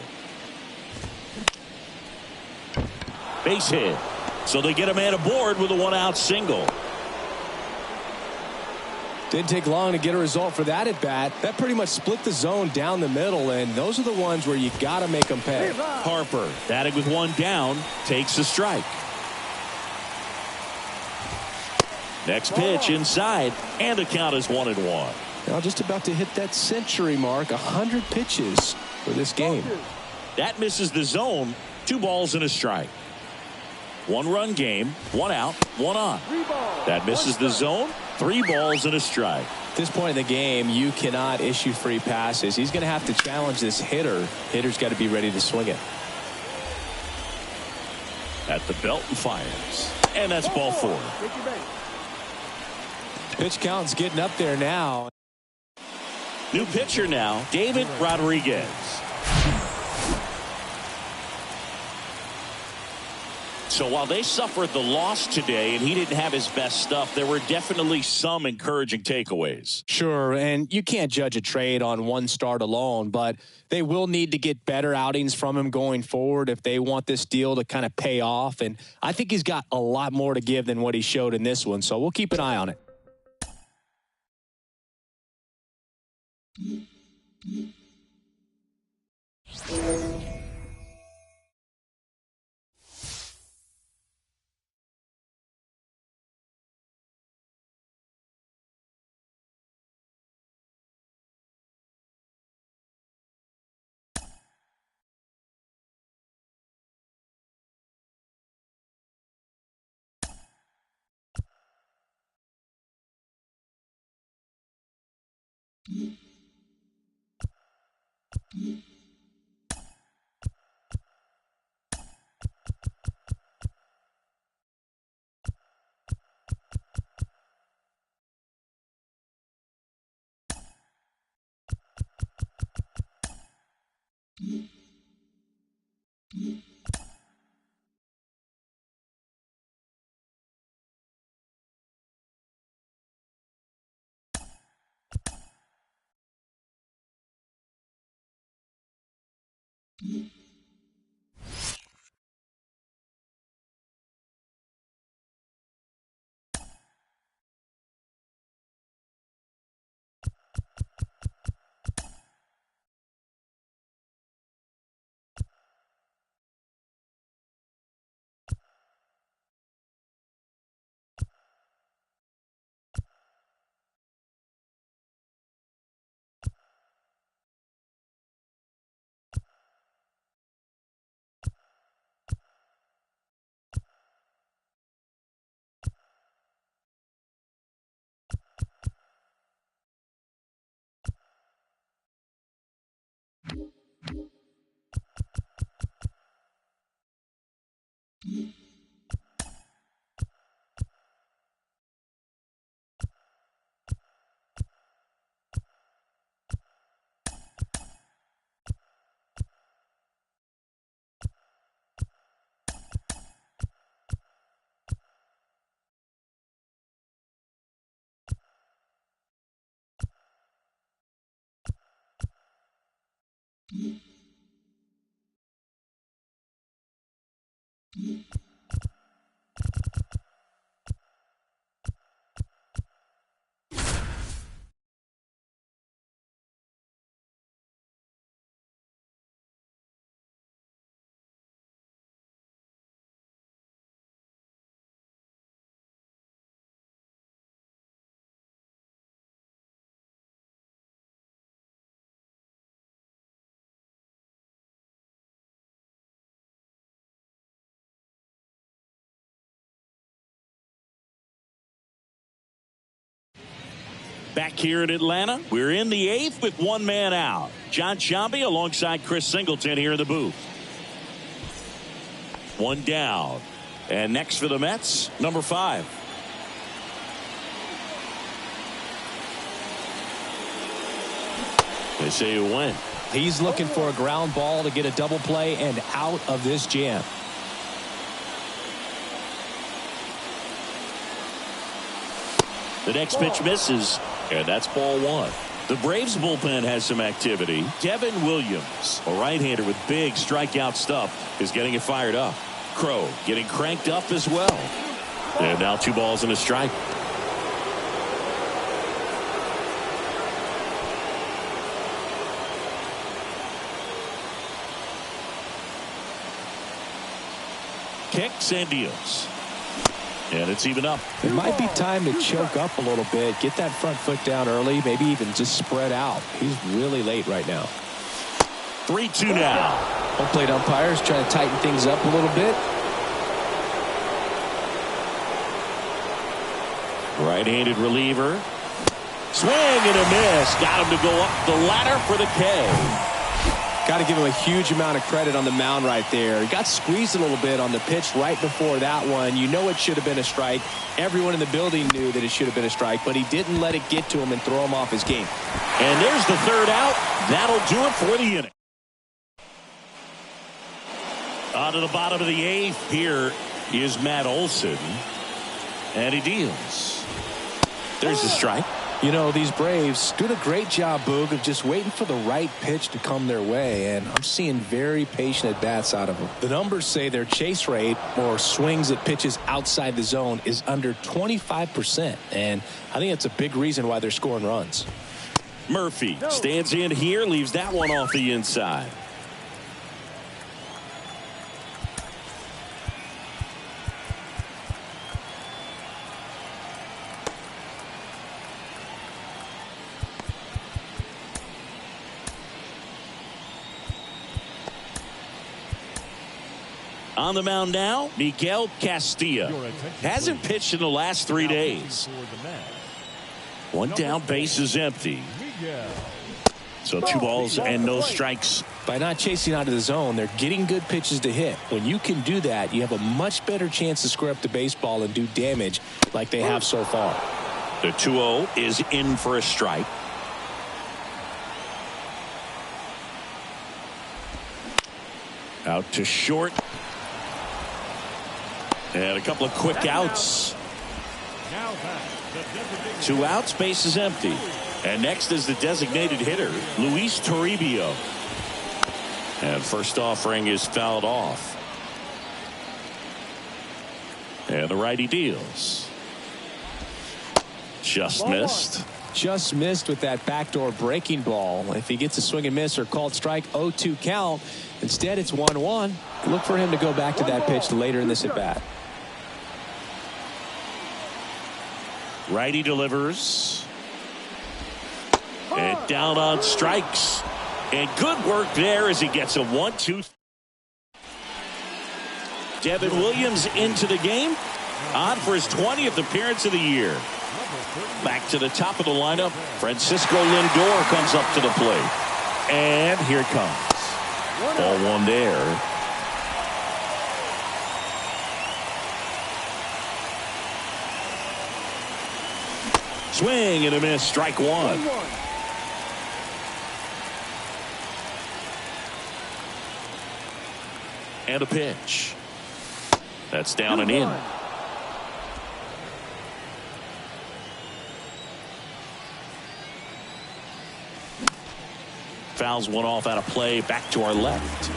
A: Base hit. So they get a man aboard with a one-out single.
B: Didn't take long to get a result for that at bat. That pretty much split the zone down the middle, and those are the ones where you got to make them pay.
A: Harper, batting with one down, takes a strike. Next pitch inside, and the count is 1-1.
B: Now just about to hit that century mark, 100 pitches for this game.
A: That misses the zone. 2 balls and a strike. 1-run game, 1 out, 1 on. That misses the zone. 3 balls and a strike.
B: At this point in the game, you cannot issue free passes. He's going to have to challenge this hitter. Hitter's got to be ready to swing it.
A: At the belt and fires. And that's ball 4.
B: Pitch count's getting up there now.
A: New pitcher now, David Rodriguez. So while they suffered the loss today and he didn't have his best stuff, there were definitely some encouraging takeaways.
B: Sure, and you can't judge a trade on one start alone, but they will need to get better outings from him going forward if they want this deal to kind of pay off. And I think he's got a lot more to give than what he showed in this one, so we'll keep an eye on it.
A: Back here in Atlanta, we're in the 8th with one man out. John Sciambi alongside Chris Singleton here in the booth. One down. And next for the Mets, number 5. They say you win.
B: He's looking for a ground ball to get a double play and out of this jam.
A: The next pitch misses, and that's ball 1. The Braves bullpen has some activity. Devin Williams, a right-hander with big strikeout stuff, is getting it fired up. Crow getting cranked up as well. And now 2 balls and a strike. Kicks and deals. And it's even up.
B: It might be time to choke up a little bit, get that front foot down early, maybe even just spread out. He's really late right now.
A: 3-2 now.
B: Home plate umpires trying to tighten things up a little bit.
A: Right-handed reliever. Swing and a miss. Got him to go up the ladder for the K.
B: Got to give him a huge amount of credit on the mound right there. He got squeezed a little bit on the pitch right before that one. You know it should have been a strike. Everyone in the building knew that it should have been a strike, but he didn't let it get to him and throw him off his game.
A: And there's the 3rd out. That'll do it for the inning. On to the bottom of the 8th. Here is Matt Olson. And he deals. There's the strike.
B: You know, these Braves doing a great job, Boog, of just waiting for the right pitch to come their way, and I'm seeing very patient at-bats out of them. The numbers say their chase rate, or swings at pitches outside the zone, is under 25%, and I think that's a big reason why they're scoring runs.
A: Murphy stands in here, leaves that one off the inside. On the mound now, Miguel Castillo. Hasn't pitched in the last 3 days. One down, base is empty. So 2 balls and no strikes.
B: By not chasing out of the zone, they're getting good pitches to hit. When you can do that, you have a much better chance to square up the baseball and do damage like they have so far.
A: The 2-0 is in for a strike. Out to short. And a couple of quick outs. 2 outs, base is empty. And next is the designated hitter, Luis Toribio. And first offering is fouled off. And the righty deals. Just missed.
B: Just missed with that backdoor breaking ball. If he gets a swing and miss or called strike, 0-2 count. Instead, it's 1-1. Look for him to go back to that pitch later in this at bat.
A: Righty delivers. And down on strikes. And good work there as he gets a 1-2. Devin Williams into the game. On for his 20th appearance of the year. Back to the top of the lineup. Francisco Lindor comes up to the plate. And here it comes. Ball 1 there. Swing and a miss. Strike 1. And a pitch. That's down and in. Fouls one off out of play. Back to our left.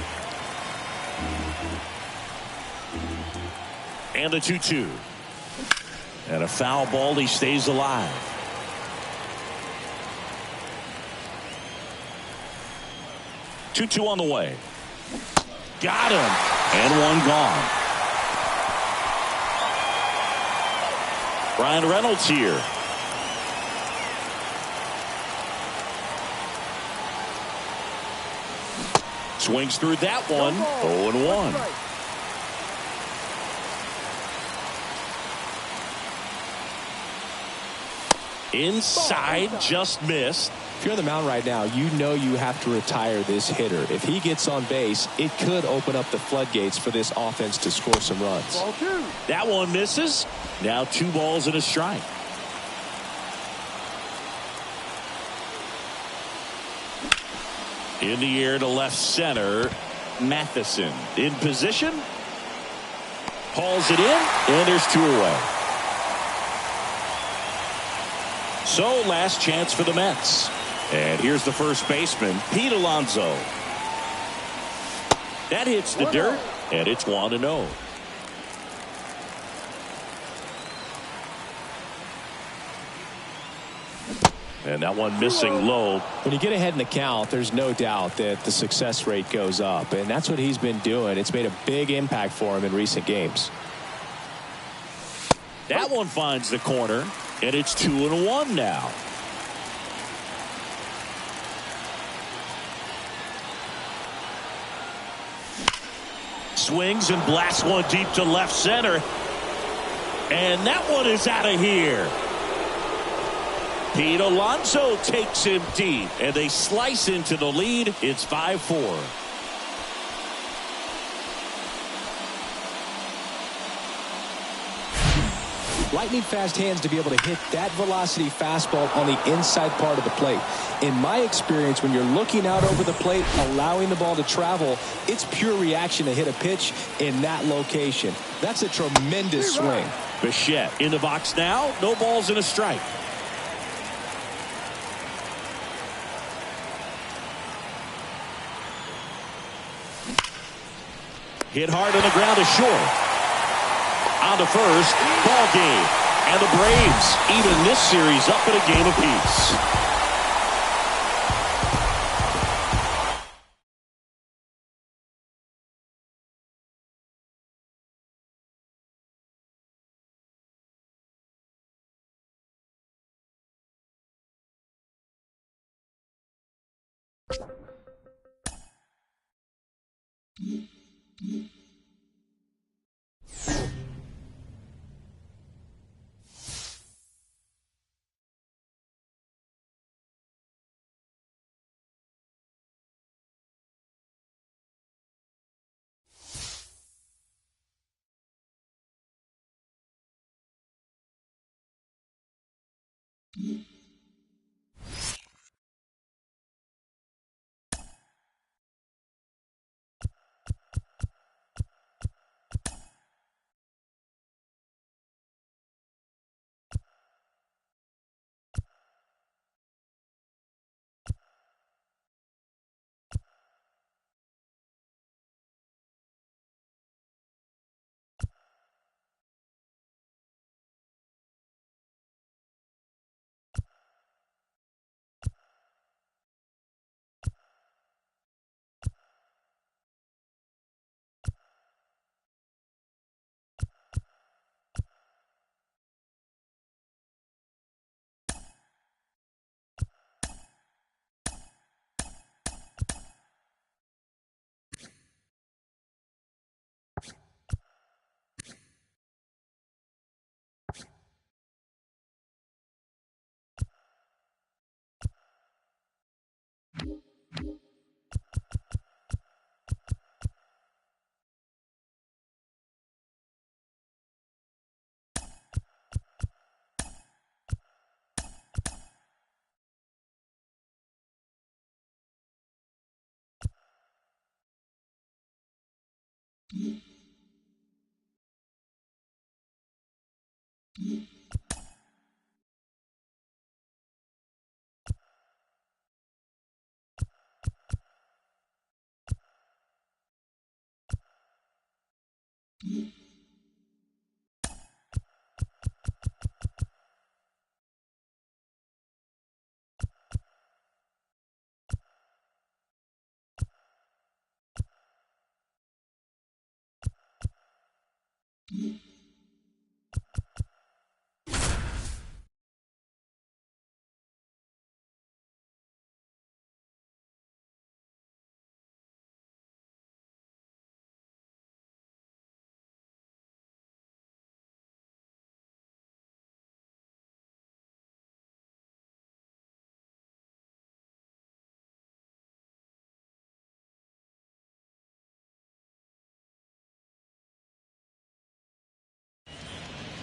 A: And the 2-2. And a foul ball. He stays alive. Two on the way. Got him. And one gone. Ryan Reynolds here. Swings through that one. 0-1. Inside, just missed.
B: If you're on the mound right now, you know you have to retire this hitter. If he gets on base, it could open up the floodgates for this offense to score some runs.
C: Ball 2.
A: That one misses. Now 2 balls and a strike. In the air to left center. Matheson in position. Hauls it in, and there's 2 away. So last chance for the Mets. And here's the first baseman, Pete Alonso. That hits the dirt, and it's 1-0. And that one missing low.
B: When you get ahead in the count, there's no doubt that the success rate goes up, and that's what he's been doing. It's made a big impact for him in recent games.
A: That one finds the corner, and it's 2-1 now. Swings and blasts one deep to left center. And that one is out of here. Pete Alonso takes him deep, and they slice into the lead. It's 5-4.
B: Lightning fast hands to be able to hit that velocity fastball on the inside part of the plate. In my experience, when you're looking out over the plate, allowing the ball to travel, it's pure reaction to hit a pitch in that location. That's a tremendous swing.
A: Bichette in the box now. No balls and a strike. Hit hard on the ground to short. On to first. Ball game. And the Braves even this series up at a game apiece.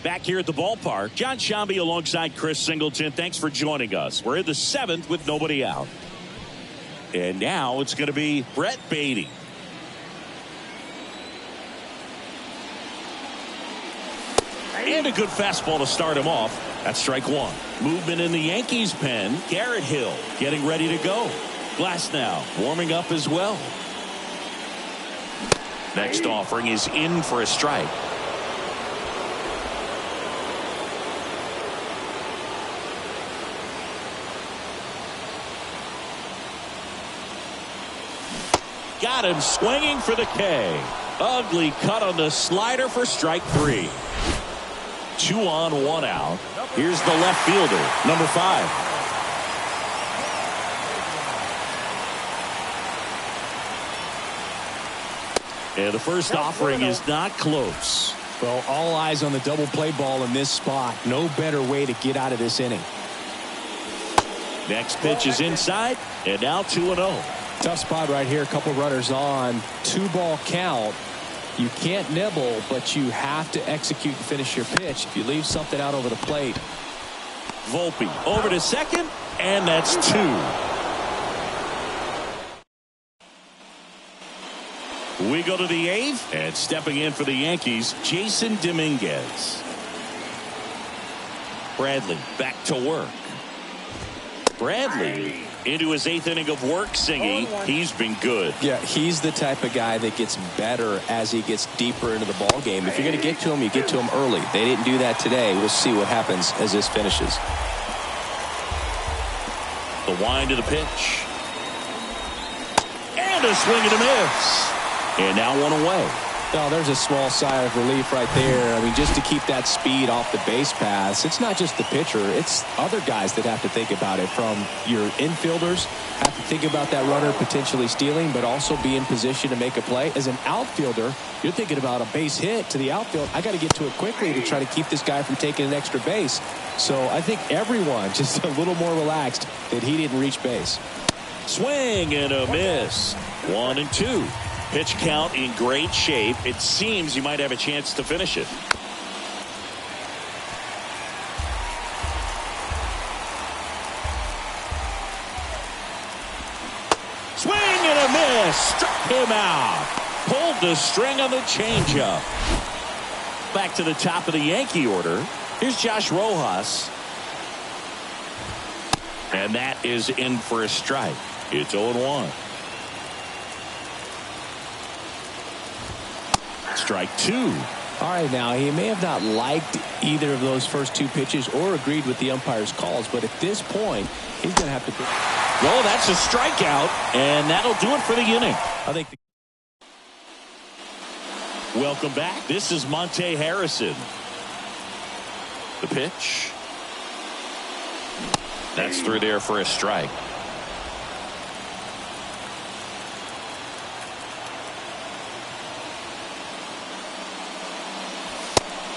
A: Back here at the ballpark, John Shambi alongside Chris Singleton. Thanks for joining us. We're in the 7th with nobody out. And now it's going to be Brett Baty. And a good fastball to start him off. That's strike one. Movement in the Yankees pen. Garrett Hill getting ready to go. Glasnow warming up as well. Next offering is in for a strike. Got him swinging for the K. Ugly cut on the slider for strike 3. 2 on, 1 out. Here's the left fielder, number 5. And the first offering is not close.
B: Well, all eyes on the double play ball in this spot. No better way to get out of this inning.
A: Next pitch is inside, and now 2-0.
B: Tough spot right here. A couple runners on. 2-ball count. You can't nibble, but you have to execute and finish your pitch. If you leave something out over the plate.
A: Volpe over to second, and that's 2. We go to the 8th, and stepping in for the Yankees, Jason Dominguez. Bradley back to work. Bradley into his 8th inning of work, Singy. He's been good.
B: Yeah, he's the type of guy that gets better as he gets deeper into the ball game. If you're going to get to him, you get to him early. They didn't do that today. We'll see what happens as this finishes.
A: The wind of the pitch. And a swing and a miss. And now 1 away.
B: Oh, there's a small sigh of relief right there. I mean, just to keep that speed off the base paths. It's not just the pitcher. It's other guys that have to think about it. From your infielders, have to think about that runner potentially stealing, but also be in position to make a play. As an outfielder, you're thinking about a base hit to the outfield. I got to get to it quickly to try to keep this guy from taking an extra base. So I think everyone just a little more relaxed that he didn't reach base.
A: Swing and a miss. 1 and 2. Pitch count in great shape. It seems you might have a chance to finish it. Swing and a miss. Struck him out. Pulled the string on the changeup. Back to the top of the Yankee order. Here's Josh Rojas. And that is in for a strike. It's 0-1. Strike 2.
B: All right, now he may have not liked either of those first 2 pitches or agreed with the umpire's calls, but at this point, he's going to have to.
A: Well, that's a strikeout, and that'll do it for the inning.
B: I think.
A: Welcome back. This is Monte Harrison. The pitch. That's through there for a strike.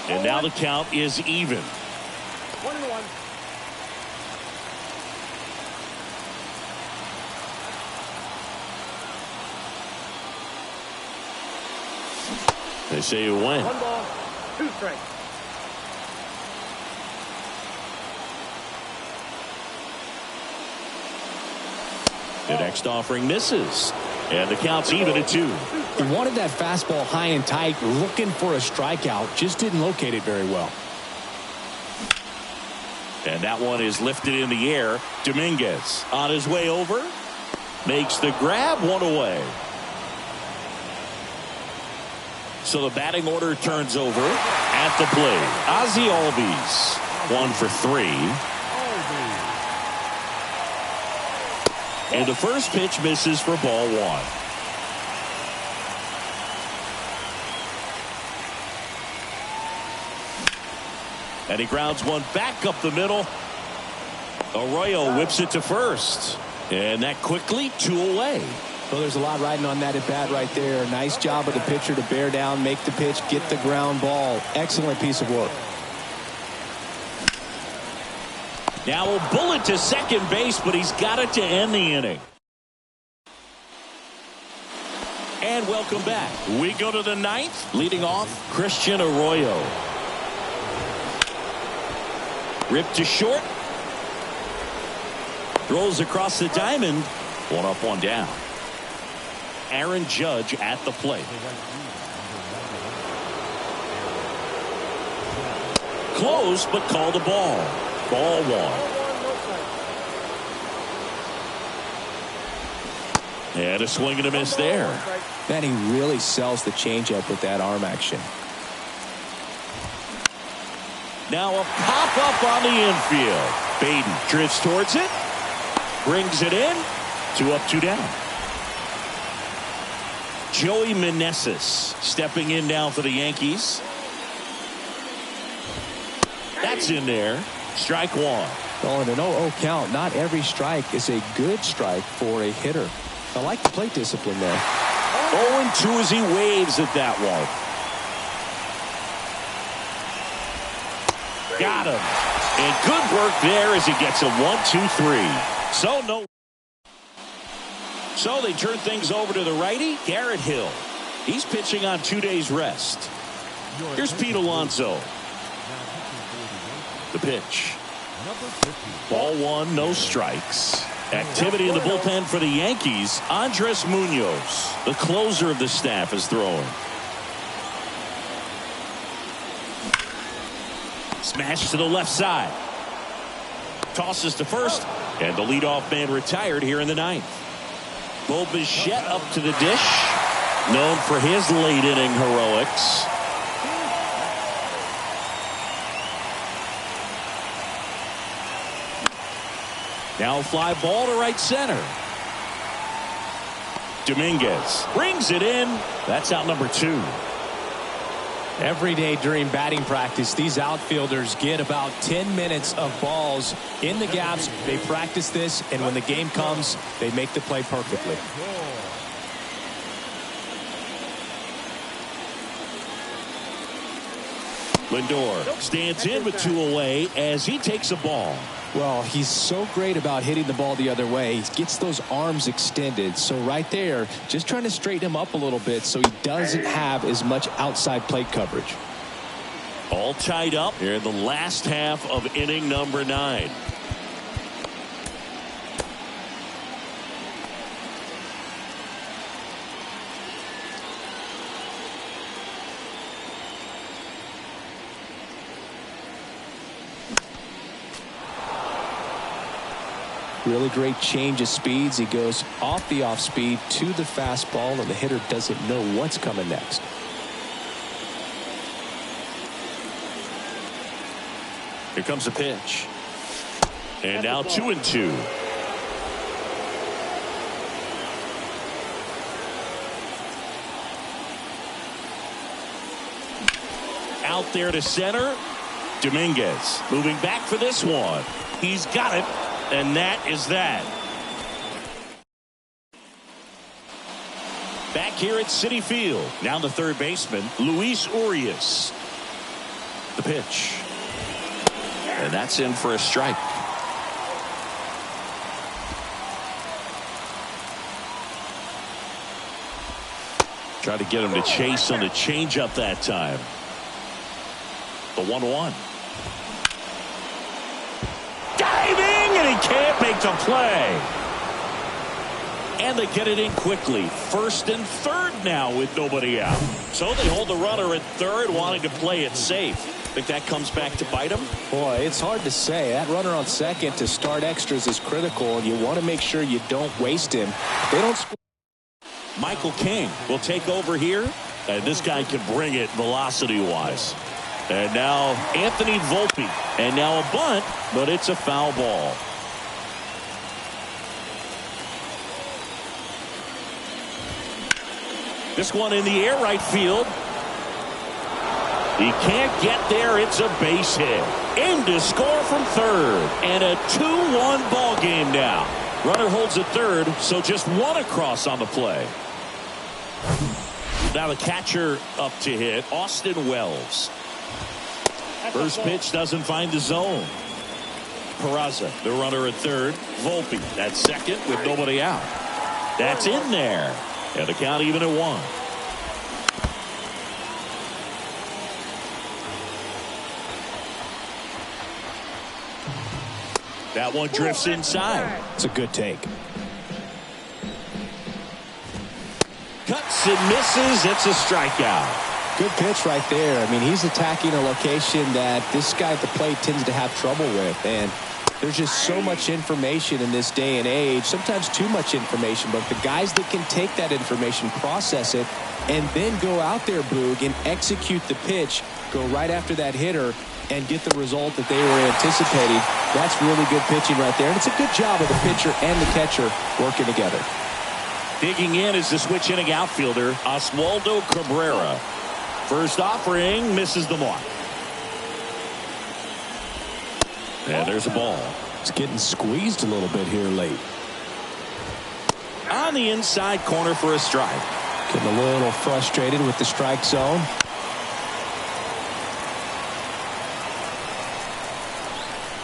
A: And now the count is even.
C: 1-1.
A: They say you win.
C: 1 ball, 2 strikes.
A: The next offering misses. And the count's even at 2.
B: He wanted that fastball high and tight, looking for a strikeout, just didn't locate it very well.
A: And that one is lifted in the air. Dominguez on his way over. Makes the grab, 1 away. So the batting order turns over at the plate. Ozzie Albies, 1 for 3. And the first pitch misses for ball 1. And he grounds one back up the middle. Arroyo whips it to first. And that quickly 2 away.
B: Well, there's a lot riding on that at bat right there. Nice job of the pitcher to bear down, make the pitch, get the ground ball. Excellent piece of work.
A: Now a bullet to second base, but he's got it to end the inning. And welcome back. We go to the 9th. Leading off, Christian Arroyo. Ripped to short. Throws across the diamond. One up, one down. Aaron Judge at the plate. Close, but called a ball. Ball one. And a swing and a miss there.
B: Man, he really sells the changeup with that arm action.
A: Now a pop-up on the infield. Baden drifts towards it. Brings it in. 2 up, 2 down. Joey Meneses stepping in now for the Yankees. That's in there. Strike one.
B: Oh, and an 0-0 count. Not every strike is a good strike for a hitter. I like the plate discipline there.
A: 0-2 as he waves at that one. Got him. And good work there as he gets a 1-2-3. So they turn things over to the righty, Garrett Hill. He's pitching on 2 days rest. Here's Pete Alonso. The pitch. Ball one, no strikes. Activity in the bullpen for the Yankees. Andres Munoz, the closer of the staff, is throwing. Smash to the left side. Tosses to first, and the leadoff man retired here in the ninth. Bo Bichette up to the dish, known for his late inning heroics. Now a fly ball to right center. Dominguez brings it in. That's out number 2.
B: Every day during batting practice, these outfielders get about 10 minutes of balls in the gaps. They practice this, and when the game comes, they make the play perfectly.
A: Lindor stands in with 2 away as he takes a ball.
B: Well, he's so great about hitting the ball the other way. He gets those arms extended. So right there, just trying to straighten him up a little bit so he doesn't have as much outside plate coverage.
A: All tied up here in the last half of inning number 9.
B: Really great change of speeds. He goes off the off speed to the fastball, and the hitter doesn't know what's coming next.
A: Here comes the pitch. And now 2-2. Out there to center. Dominguez moving back for this one. He's got it. And that is that. Back here at Citi Field. Now the third baseman, Luis Urias. The pitch. And that's in for a strike. Try to get him to chase on the changeup that time. The 1-1. Diving, and he can't make the play. And they get it in quickly. First and third now with nobody out. So they hold the runner at third, wanting to play it safe. Think that comes back to bite him?
B: Boy, it's hard to say. That runner on second to start extras is critical, and you want to make sure you don't waste him. They don't.
A: Michael King will take over here, and this guy can bring it velocity-wise. And now Anthony Volpe, and now a bunt, but it's a foul ball. This one in the air right field. He can't get there. It's a base hit. In to score from third. And a 2-1 ball game now. Runner holds at third, so just one across on the play. Now the catcher up to hit, Austin Wells. First pitch doesn't find the zone. Peraza, the runner at third. Volpe at second with nobody out. That's in there. And the count even at 1. That one drifts inside.
B: It's a good take.
A: Cuts and misses. It's a strikeout.
B: Good pitch right there. I mean, he's attacking a location that this guy at the plate tends to have trouble with. And there's just so much information in this day and age, sometimes too much information. But the guys that can take that information, process it, and then go out there, Boog, and execute the pitch, go right after that hitter, and get the result that they were anticipating, that's really good pitching right there. And it's a good job of the pitcher and the catcher working together.
A: Digging in is the switch inning outfielder, Oswaldo Cabrera. First offering misses the mark. And there's a ball.
B: It's getting squeezed a little bit here late.
A: On the inside corner for a strike.
B: Getting a little frustrated with the strike zone.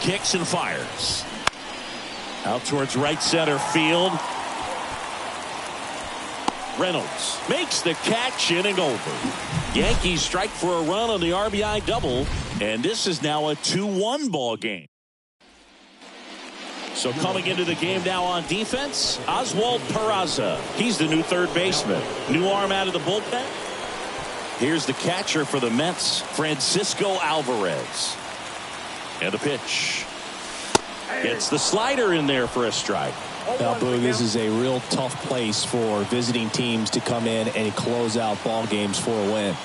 A: Kicks and fires. Out towards right center field. Reynolds makes the catch, inning over. Yankees strike for a run on the RBI double, and this is now a 2-1 ball game. So coming into the game now on defense, Oswald Peraza. He's the new third baseman. New arm out of the bullpen. Here's the catcher for the Mets, Francisco Alvarez. And the pitch. Gets the slider in there for a strike.
B: Now, Boog, this is a real tough place for visiting teams to come in and close out ball games for a win.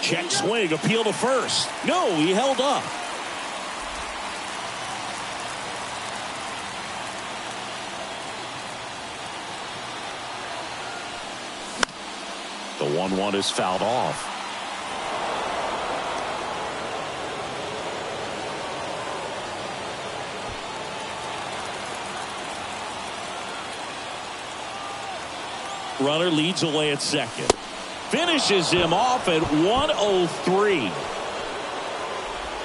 A: Check swing, appeal to first. No, he held up. The 1-1 is fouled off. Runner leads away at second. Finishes him off at 103.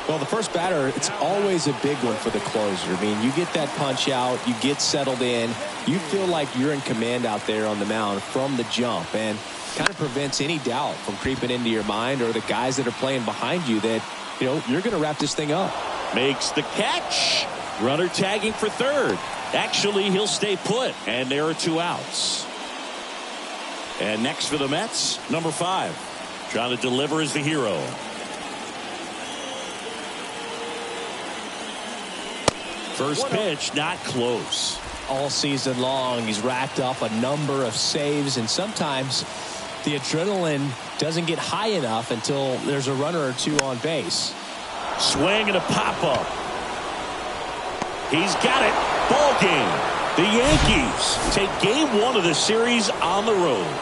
B: Well, the first batter, it's always a big one for the closer. I mean, you get that punch out, you get settled in, you feel like you're in command out there on the mound from the jump, and kind of prevents any doubt from creeping into your mind or the guys that are playing behind you that, you know, you're going to wrap this thing up.
A: Makes the catch. Runner tagging for third. Actually, he'll stay put, and there are 2 outs. And next for the Mets, number 5. Trying to deliver as the hero. First pitch, not close.
B: All season long, he's racked up a number of saves, and sometimes the adrenaline doesn't get high enough until there's a runner or 2 on base.
A: Swing and a pop-up. He's got it. Ball game. The Yankees take game 1 of the series on the road.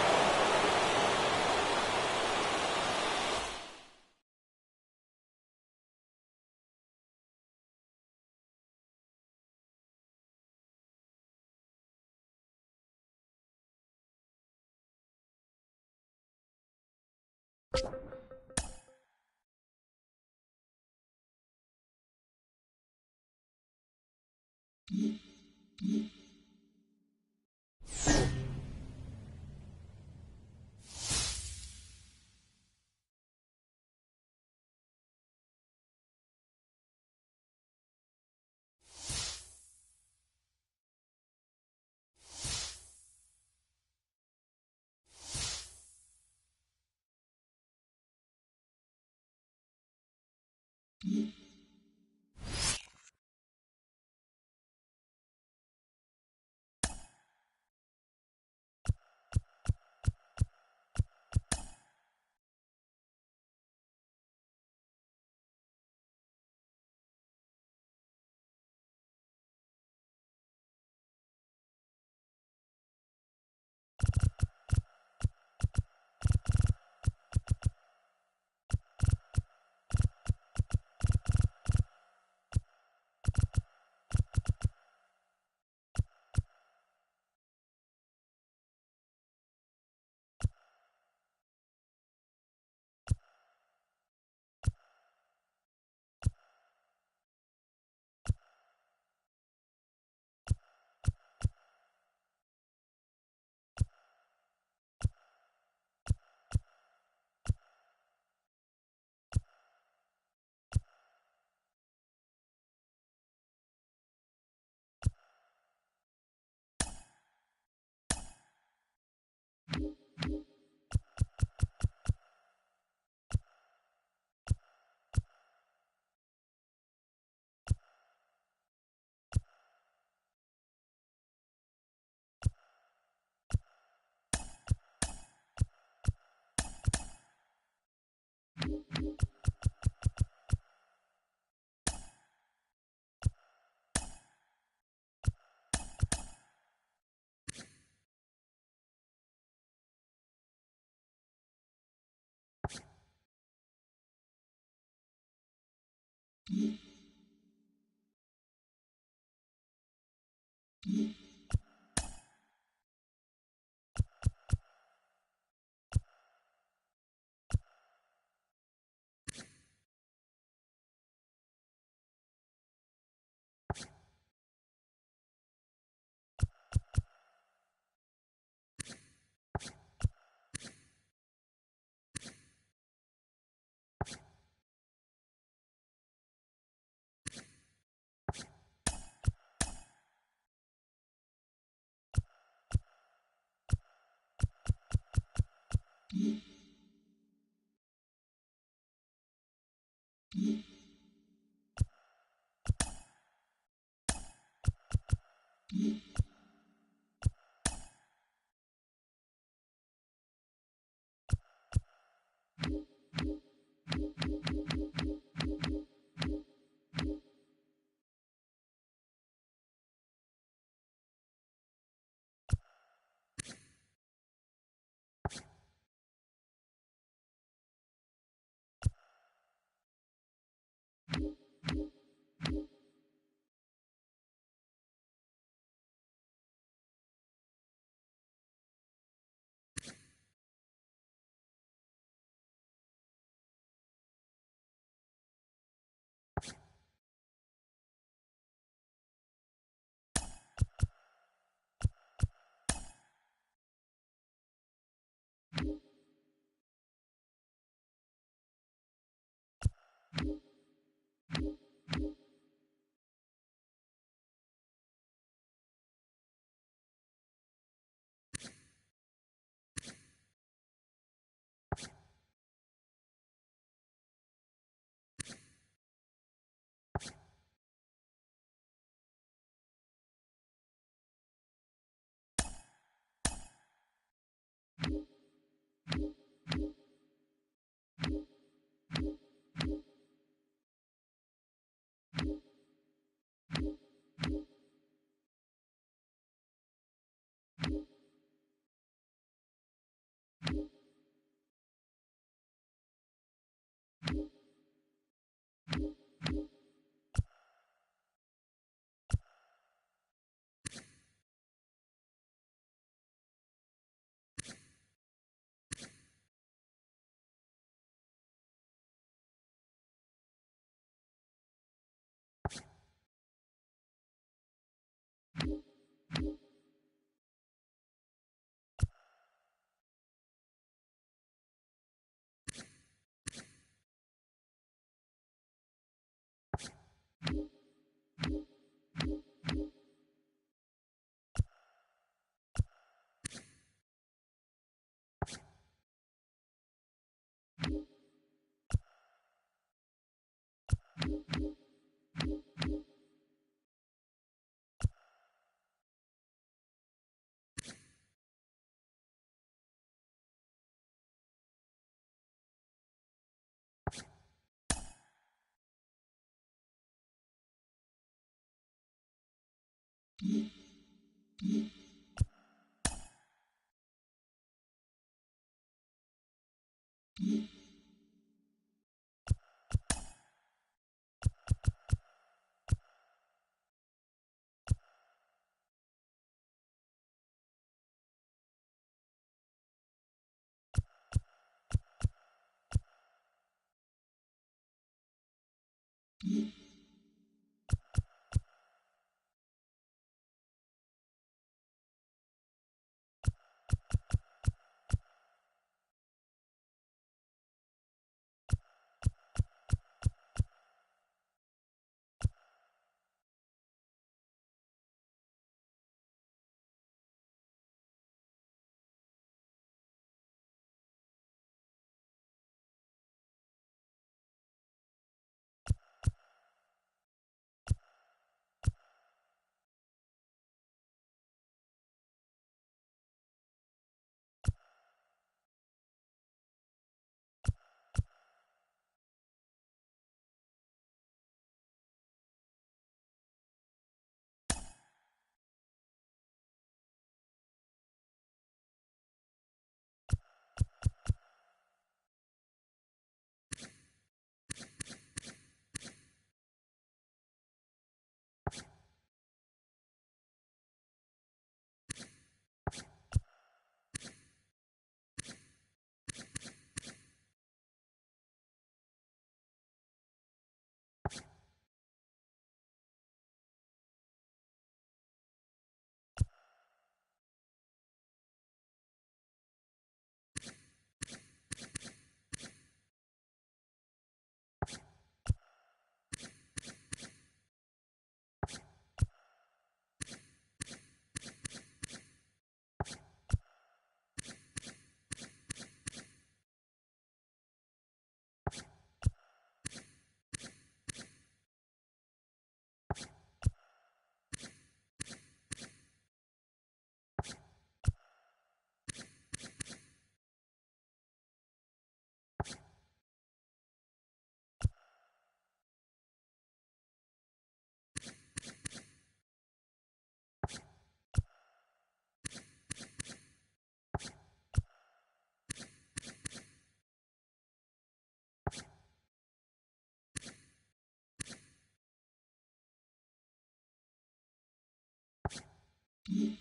G: Mm-hmm.